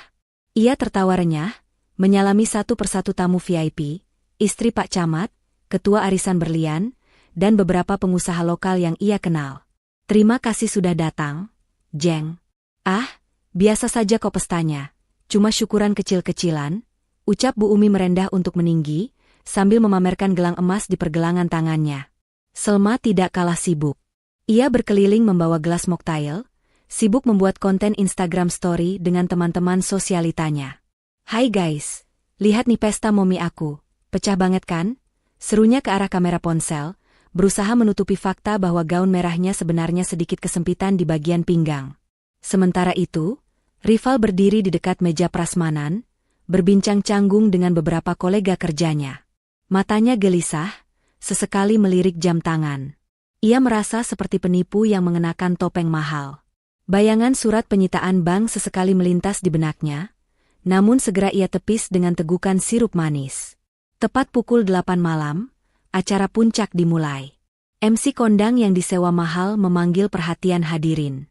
Ia tertawa renyah, menyalami satu persatu tamu VIP, istri Pak Camat, ketua arisan berlian, dan beberapa pengusaha lokal yang ia kenal. "Terima kasih sudah datang, Jeng." "Ah, biasa saja kok pestanya, cuma syukuran kecil-kecilan," ucap Bu Umi merendah untuk meninggi, sambil memamerkan gelang emas di pergelangan tangannya. Selma tidak kalah sibuk. Ia berkeliling membawa gelas mocktail, sibuk membuat konten Instagram story dengan teman-teman sosialitanya. "Hai guys, lihat nih pesta momi aku, pecah banget kan?" serunya ke arah kamera ponsel, berusaha menutupi fakta bahwa gaun merahnya sebenarnya sedikit kesempitan di bagian pinggang. Sementara itu, rival berdiri di dekat meja prasmanan, berbincang canggung dengan beberapa kolega kerjanya. Matanya gelisah, sesekali melirik jam tangan. Ia merasa seperti penipu yang mengenakan topeng mahal. Bayangan surat penyitaan bank sesekali melintas di benaknya, namun segera ia tepis dengan tegukan sirup manis. Tepat pukul 8 malam, acara puncak dimulai. MC kondang yang disewa mahal memanggil perhatian hadirin.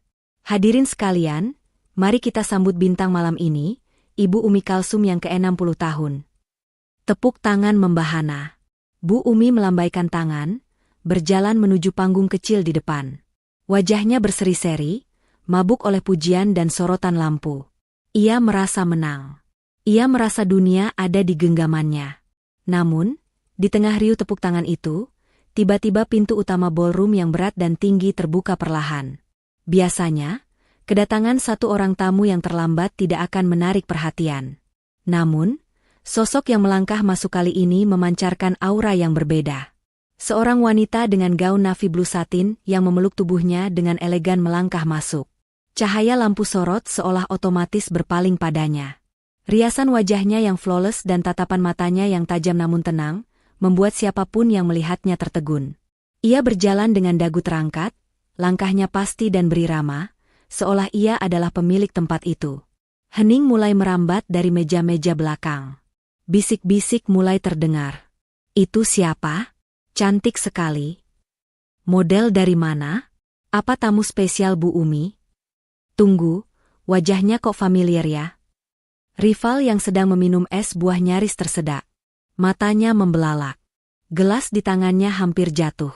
Hadirin sekalian, mari kita sambut bintang malam ini, Ibu Umi Kalsum yang ke-60 tahun. Tepuk tangan membahana. Bu Umi melambaikan tangan, berjalan menuju panggung kecil di depan. Wajahnya berseri-seri, mabuk oleh pujian dan sorotan lampu. Ia merasa menang. Ia merasa dunia ada di genggamannya. Namun, di tengah riuh tepuk tangan itu, tiba-tiba pintu utama ballroom yang berat dan tinggi terbuka perlahan. Biasanya, kedatangan satu orang tamu yang terlambat tidak akan menarik perhatian. Namun, sosok yang melangkah masuk kali ini memancarkan aura yang berbeda. Seorang wanita dengan gaun navy blue satin yang memeluk tubuhnya dengan elegan melangkah masuk. Cahaya lampu sorot seolah otomatis berpaling padanya. Riasan wajahnya yang flawless dan tatapan matanya yang tajam namun tenang, membuat siapapun yang melihatnya tertegun. Ia berjalan dengan dagu terangkat, langkahnya pasti dan berirama, seolah ia adalah pemilik tempat itu. Hening mulai merambat dari meja-meja belakang. Bisik-bisik mulai terdengar. Itu siapa? Cantik sekali. Model dari mana? Apa tamu spesial Bu Umi? Tunggu, wajahnya kok familiar ya? Rival yang sedang meminum es buah nyaris tersedak. Matanya membelalak. Gelas di tangannya hampir jatuh.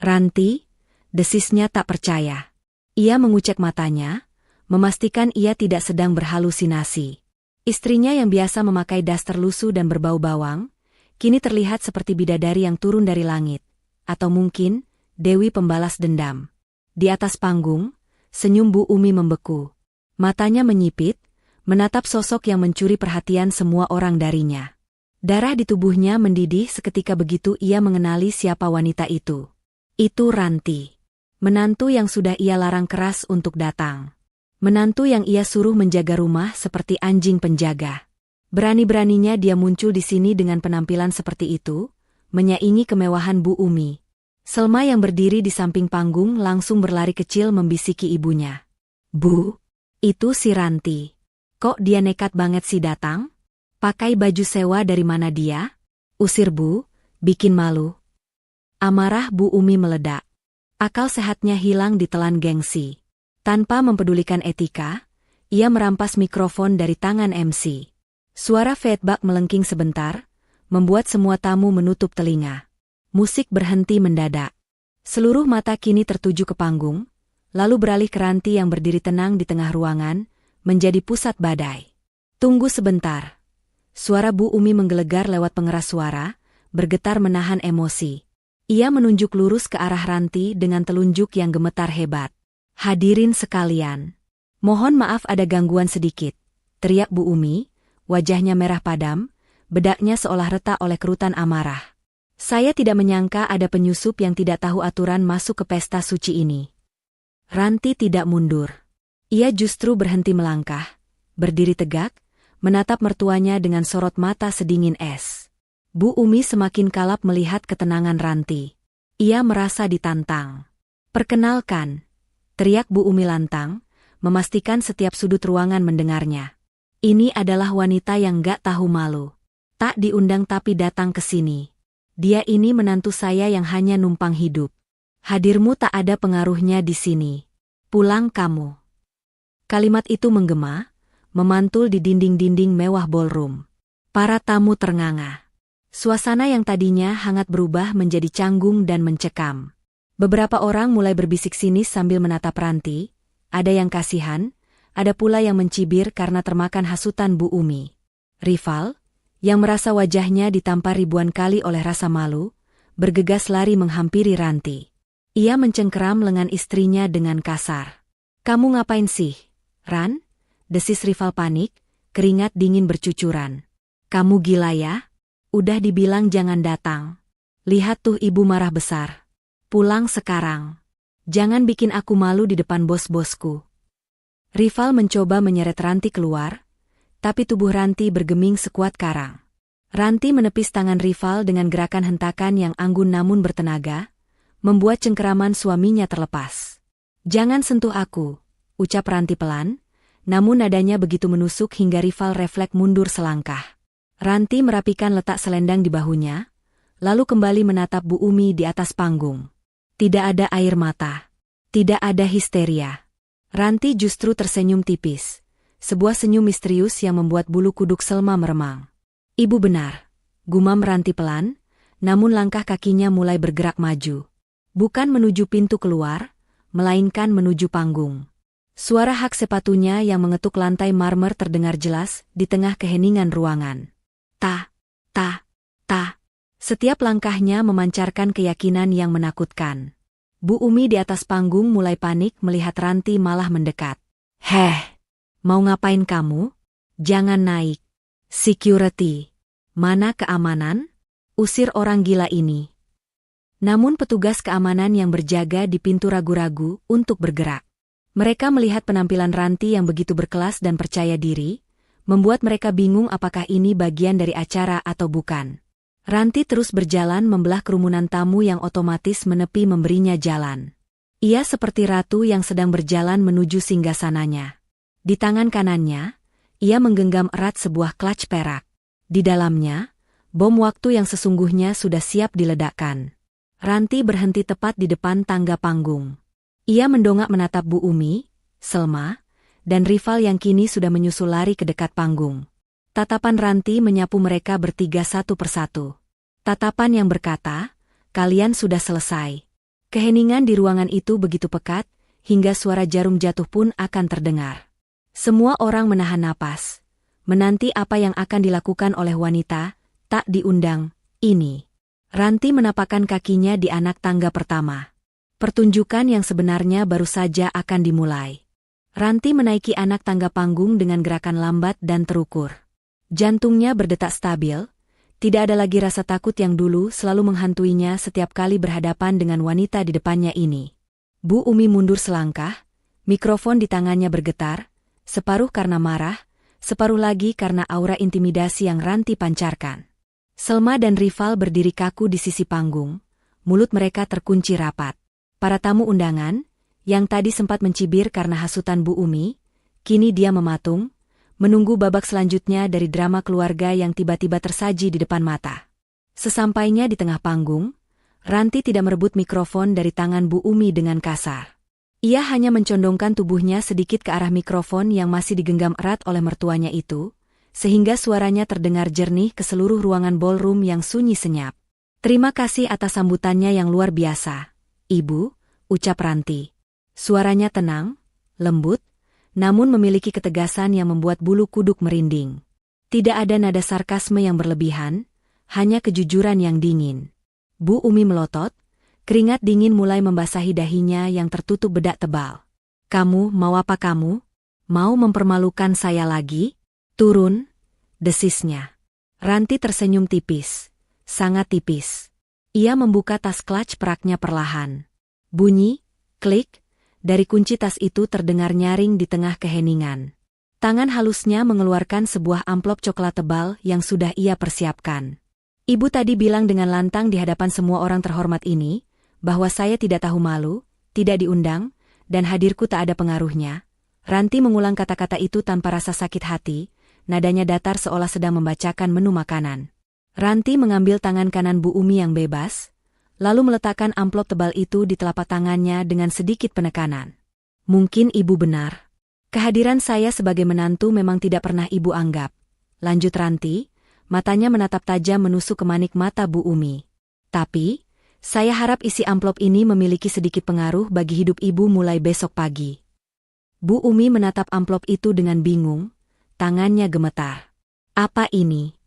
Ranti, desisnya tak percaya. Ia mengucek matanya, memastikan ia tidak sedang berhalusinasi. Istrinya yang biasa memakai daster lusuh dan berbau bawang, kini terlihat seperti bidadari yang turun dari langit. Atau mungkin, Dewi pembalas dendam. Di atas panggung, senyum Bu Umi membeku. Matanya menyipit, menatap sosok yang mencuri perhatian semua orang darinya. Darah di tubuhnya mendidih seketika begitu ia mengenali siapa wanita itu. Itu Ranti. Menantu yang sudah ia larang keras untuk datang. Menantu yang ia suruh menjaga rumah seperti anjing penjaga. Berani-beraninya dia muncul di sini dengan penampilan seperti itu, menyaingi kemewahan Bu Umi. Selma yang berdiri di samping panggung langsung berlari kecil membisiki ibunya. Bu, itu si Ranti. Kok dia nekat banget sih datang? Pakai baju sewa dari mana dia? Usir Bu, bikin malu. Amarah Bu Umi meledak. Akal sehatnya hilang ditelan gengsi. Tanpa mempedulikan etika, ia merampas mikrofon dari tangan MC. Suara feedback melengking sebentar, membuat semua tamu menutup telinga. Musik berhenti mendadak. Seluruh mata kini tertuju ke panggung, lalu beralih ke Ranti yang berdiri tenang di tengah ruangan, menjadi pusat badai. Tunggu sebentar. Suara Bu Umi menggelegar lewat pengeras suara, bergetar menahan emosi. Ia menunjuk lurus ke arah Ranti dengan telunjuk yang gemetar hebat. Hadirin sekalian, mohon maaf ada gangguan sedikit, teriak Bu Umi, wajahnya merah padam, bedaknya seolah retak oleh kerutan amarah. Saya tidak menyangka ada penyusup yang tidak tahu aturan masuk ke pesta suci ini. Ranti tidak mundur. Ia justru berhenti melangkah, berdiri tegak, menatap mertuanya dengan sorot mata sedingin es. Bu Umi semakin kalap melihat ketenangan Ranti. Ia merasa ditantang. Perkenalkan, teriak Bu Umi lantang, memastikan setiap sudut ruangan mendengarnya. Ini adalah wanita yang gak tahu malu. Tak diundang tapi datang ke sini. Dia ini menantu saya yang hanya numpang hidup. Hadirmu tak ada pengaruhnya di sini. Pulang kamu. Kalimat itu menggema, memantul di dinding-dinding mewah ballroom. Para tamu ternganga. Suasana yang tadinya hangat berubah menjadi canggung dan mencekam. Beberapa orang mulai berbisik sinis sambil menatap Ranti, ada yang kasihan, ada pula yang mencibir karena termakan hasutan Bu Umi. Rival, yang merasa wajahnya ditampar ribuan kali oleh rasa malu, bergegas lari menghampiri Ranti. Ia mencengkeram lengan istrinya dengan kasar. Kamu ngapain sih, Ran? Desis rival panik, keringat dingin bercucuran. Kamu gila ya? Udah dibilang jangan datang. Lihat tuh ibu marah besar. Pulang sekarang. Jangan bikin aku malu di depan bos-bosku. Rival mencoba menyeret Ranti keluar, tapi tubuh Ranti bergeming sekuat karang. Ranti menepis tangan rival dengan gerakan hentakan yang anggun namun bertenaga, membuat cengkeraman suaminya terlepas. "Jangan sentuh aku," ucap Ranti pelan, namun nadanya begitu menusuk hingga rival refleks mundur selangkah. Ranti merapikan letak selendang di bahunya, lalu kembali menatap Bu Umi di atas panggung. Tidak ada air mata. Tidak ada histeria. Ranti justru tersenyum tipis. Sebuah senyum misterius yang membuat bulu kuduk Selma meremang. "Ibu benar," gumam Ranti pelan, namun langkah kakinya mulai bergerak maju. Bukan menuju pintu keluar, melainkan menuju panggung. Suara hak sepatunya yang mengetuk lantai marmer terdengar jelas di tengah keheningan ruangan. Ta, ta, ta. Setiap langkahnya memancarkan keyakinan yang menakutkan. Bu Umi di atas panggung mulai panik melihat Ranti malah mendekat. "Heh, mau ngapain kamu? Jangan naik. Security. Mana keamanan? Usir orang gila ini." Namun petugas keamanan yang berjaga di pintu ragu-ragu untuk bergerak. Mereka melihat penampilan Ranti yang begitu berkelas dan percaya diri, membuat mereka bingung apakah ini bagian dari acara atau bukan. Ranti terus berjalan membelah kerumunan tamu yang otomatis menepi memberinya jalan. Ia seperti ratu yang sedang berjalan menuju singgasananya. Di tangan kanannya, ia menggenggam erat sebuah clutch perak. Di dalamnya, bom waktu yang sesungguhnya sudah siap diledakkan. Ranti berhenti tepat di depan tangga panggung. Ia mendongak menatap Bu Umi, Selma, dan rival yang kini sudah menyusul lari ke dekat panggung. Tatapan Ranti menyapu mereka bertiga satu persatu. Tatapan yang berkata, "Kalian sudah selesai." Keheningan di ruangan itu begitu pekat, hingga suara jarum jatuh pun akan terdengar. Semua orang menahan napas, menanti apa yang akan dilakukan oleh wanita tak diundang ini. Ranti menapakkan kakinya di anak tangga pertama. Pertunjukan yang sebenarnya baru saja akan dimulai. Ranti menaiki anak tangga panggung dengan gerakan lambat dan terukur. Jantungnya berdetak stabil, tidak ada lagi rasa takut yang dulu selalu menghantuinya setiap kali berhadapan dengan wanita di depannya ini. Bu Umi mundur selangkah, mikrofon di tangannya bergetar, separuh karena marah, separuh lagi karena aura intimidasi yang Ranti pancarkan. Selma dan rival berdiri kaku di sisi panggung, mulut mereka terkunci rapat. Para tamu undangan, yang tadi sempat mencibir karena hasutan Bu Umi, kini dia mematung, menunggu babak selanjutnya dari drama keluarga yang tiba-tiba tersaji di depan mata. Sesampainya di tengah panggung, Ranti tidak merebut mikrofon dari tangan Bu Umi dengan kasar. Ia hanya mencondongkan tubuhnya sedikit ke arah mikrofon yang masih digenggam erat oleh mertuanya itu, sehingga suaranya terdengar jernih ke seluruh ruangan ballroom yang sunyi senyap. "Terima kasih atas sambutannya yang luar biasa, Ibu," ucap Ranti. Suaranya tenang, lembut, namun memiliki ketegasan yang membuat bulu kuduk merinding. Tidak ada nada sarkasme yang berlebihan, hanya kejujuran yang dingin. Bu Umi melotot, keringat dingin mulai membasahi dahinya yang tertutup bedak tebal. "Kamu mau apa kamu? Mau mempermalukan saya lagi? Turun," desisnya. Ranti tersenyum tipis, sangat tipis. Ia membuka tas clutch peraknya perlahan. Bunyi, klik, dari kunci tas itu terdengar nyaring di tengah keheningan. Tangan halusnya mengeluarkan sebuah amplop coklat tebal yang sudah ia persiapkan. "Ibu tadi bilang dengan lantang di hadapan semua orang terhormat ini, bahwa saya tidak tahu malu, tidak diundang, dan hadirku tak ada pengaruhnya." Ranti mengulang kata-kata itu tanpa rasa sakit hati, nadanya datar seolah sedang membacakan menu makanan. Ranti mengambil tangan kanan Bu Umi yang bebas, lalu meletakkan amplop tebal itu di telapak tangannya dengan sedikit penekanan. "Mungkin Ibu benar. Kehadiran saya sebagai menantu memang tidak pernah Ibu anggap," lanjut Ranti, matanya menatap tajam menusuk ke manik mata Bu Umi. "Tapi, saya harap isi amplop ini memiliki sedikit pengaruh bagi hidup Ibu mulai besok pagi." Bu Umi menatap amplop itu dengan bingung, tangannya gemetar. "Apa ini?"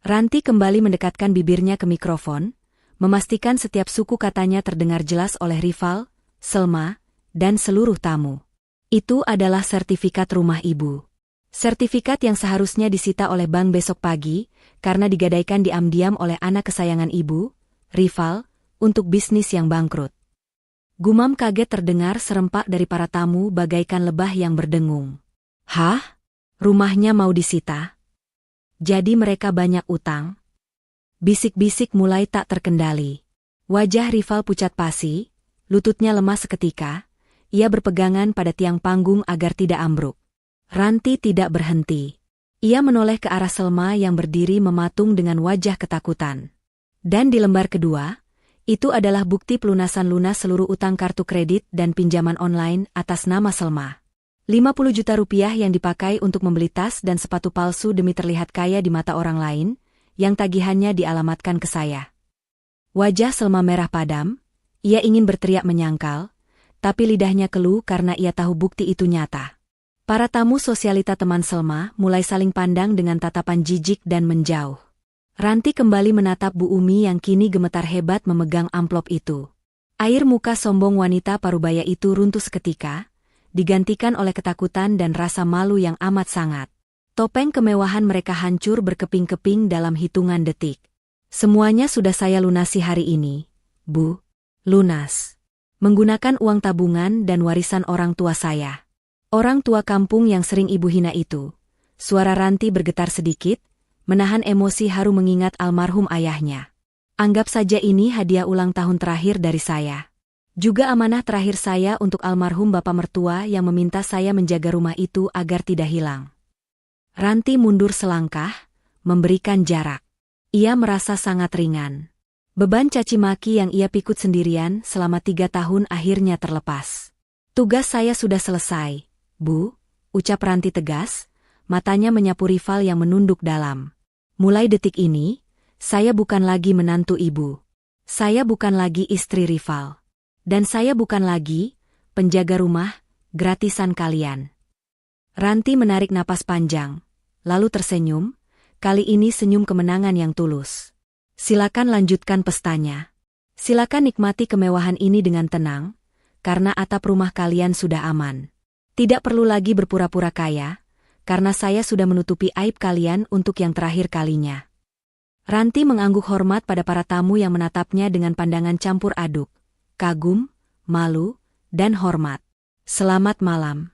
Ranti kembali mendekatkan bibirnya ke mikrofon, memastikan setiap suku katanya terdengar jelas oleh rival, Selma, dan seluruh tamu. "Itu adalah sertifikat rumah Ibu. Sertifikat yang seharusnya disita oleh bank besok pagi, karena digadaikan diam-diam oleh anak kesayangan Ibu, rival, untuk bisnis yang bangkrut." Gumam kaget terdengar serempak dari para tamu bagaikan lebah yang berdengung. "Hah? Rumahnya mau disita?" Jadi mereka banyak utang? Bisik-bisik mulai tak terkendali. Wajah rival pucat pasi, lututnya lemas seketika. Ia berpegangan pada tiang panggung agar tidak ambruk. Ranti tidak berhenti. Ia menoleh ke arah Selma yang berdiri mematung dengan wajah ketakutan. Dan di lembar kedua, itu adalah bukti pelunasan lunas seluruh utang kartu kredit dan pinjaman online atas nama Selma. 50 juta rupiah yang dipakai untuk membeli tas dan sepatu palsu demi terlihat kaya di mata orang lain, yang tagihannya dialamatkan ke saya. Wajah Selma merah padam, ia ingin berteriak menyangkal, tapi lidahnya keluh karena ia tahu bukti itu nyata. Para tamu sosialita teman Selma mulai saling pandang dengan tatapan jijik dan menjauh. Ranti kembali menatap Bu Umi yang kini gemetar hebat memegang amplop itu. Air muka sombong wanita parubaya itu runtuh seketika, digantikan oleh ketakutan dan rasa malu yang amat sangat. Topeng kemewahan mereka hancur berkeping-keping dalam hitungan detik. Semuanya sudah saya lunasi hari ini, Bu. Lunas. Menggunakan uang tabungan dan warisan orang tua saya. Orang tua kampung yang sering ibu hina itu. Suara Ranti bergetar sedikit, menahan emosi haru mengingat almarhum ayahnya. Anggap saja ini hadiah ulang tahun terakhir dari saya. Juga amanah terakhir saya untuk almarhum bapak mertua yang meminta saya menjaga rumah itu agar tidak hilang. Ranti mundur selangkah, memberikan jarak. Ia merasa sangat ringan. Beban caci maki yang ia pikul sendirian selama 3 tahun akhirnya terlepas. Tugas saya sudah selesai, Bu, ucap Ranti tegas, matanya menyapu rival yang menunduk dalam. Mulai detik ini, saya bukan lagi menantu ibu. Saya bukan lagi istri rival. Dan saya bukan lagi penjaga rumah gratisan kalian. Ranti menarik napas panjang, lalu tersenyum, kali ini senyum kemenangan yang tulus. Silakan lanjutkan pestanya. Silakan nikmati kemewahan ini dengan tenang, karena atap rumah kalian sudah aman. Tidak perlu lagi berpura-pura kaya, karena saya sudah menutupi aib kalian untuk yang terakhir kalinya. Ranti mengangguk hormat pada para tamu yang menatapnya dengan pandangan campur aduk, kagum, malu, dan hormat. Selamat malam.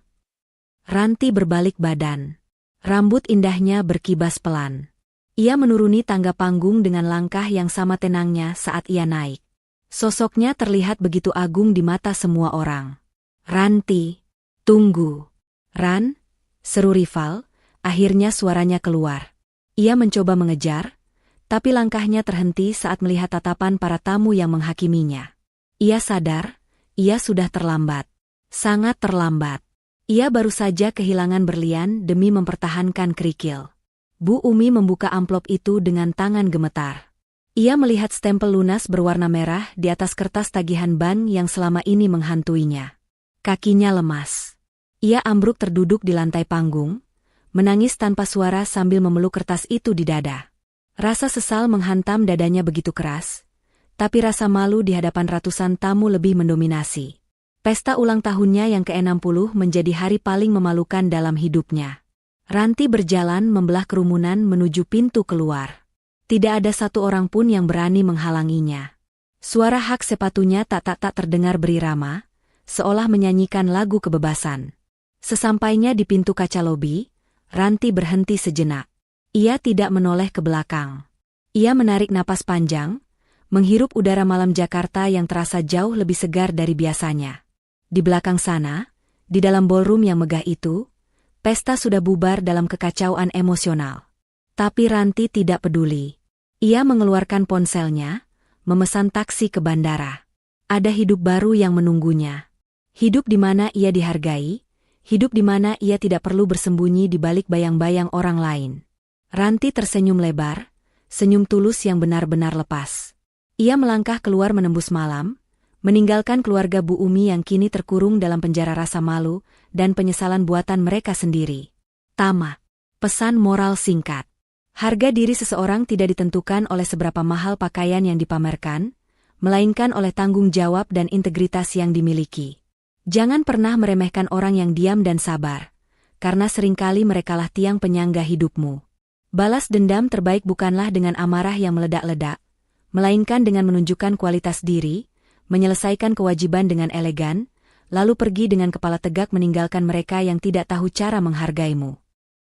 Ranti berbalik badan. Rambut indahnya berkibas pelan. Ia menuruni tangga panggung dengan langkah yang sama tenangnya saat ia naik. Sosoknya terlihat begitu agung di mata semua orang. Ranti, tunggu. Ran, seru rival, akhirnya suaranya keluar. Ia mencoba mengejar, tapi langkahnya terhenti saat melihat tatapan para tamu yang menghakiminya. Ia sadar, ia sudah terlambat. Sangat terlambat. Ia baru saja kehilangan berlian demi mempertahankan kerikil. Bu Umi membuka amplop itu dengan tangan gemetar. Ia melihat stempel lunas berwarna merah di atas kertas tagihan bank yang selama ini menghantuinya. Kakinya lemas. Ia ambruk terduduk di lantai panggung, menangis tanpa suara sambil memeluk kertas itu di dada. Rasa sesal menghantam dadanya begitu keras, tapi rasa malu di hadapan ratusan tamu lebih mendominasi. Pesta ulang tahunnya yang ke-60 menjadi hari paling memalukan dalam hidupnya. Ranti berjalan membelah kerumunan menuju pintu keluar. Tidak ada satu orang pun yang berani menghalanginya. Suara hak sepatunya tak terdengar berirama, seolah menyanyikan lagu kebebasan. Sesampainya di pintu kaca lobi, Ranti berhenti sejenak. Ia tidak menoleh ke belakang. Ia menarik napas panjang, menghirup udara malam Jakarta yang terasa jauh lebih segar dari biasanya. Di belakang sana, di dalam ballroom yang megah itu, pesta sudah bubar dalam kekacauan emosional. Tapi Ranti tidak peduli. Ia mengeluarkan ponselnya, memesan taksi ke bandara. Ada hidup baru yang menunggunya. Hidup di mana ia dihargai, hidup di mana ia tidak perlu bersembunyi di balik bayang-bayang orang lain. Ranti tersenyum lebar, senyum tulus yang benar-benar lepas. Ia melangkah keluar menembus malam, meninggalkan keluarga Bu Umi yang kini terkurung dalam penjara rasa malu dan penyesalan buatan mereka sendiri. Tamat. Pesan moral singkat. Harga diri seseorang tidak ditentukan oleh seberapa mahal pakaian yang dipamerkan, melainkan oleh tanggung jawab dan integritas yang dimiliki. Jangan pernah meremehkan orang yang diam dan sabar, karena seringkali merekalah tiang penyangga hidupmu. Balas dendam terbaik bukanlah dengan amarah yang meledak-ledak, melainkan dengan menunjukkan kualitas diri, menyelesaikan kewajiban dengan elegan, lalu pergi dengan kepala tegak meninggalkan mereka yang tidak tahu cara menghargaimu.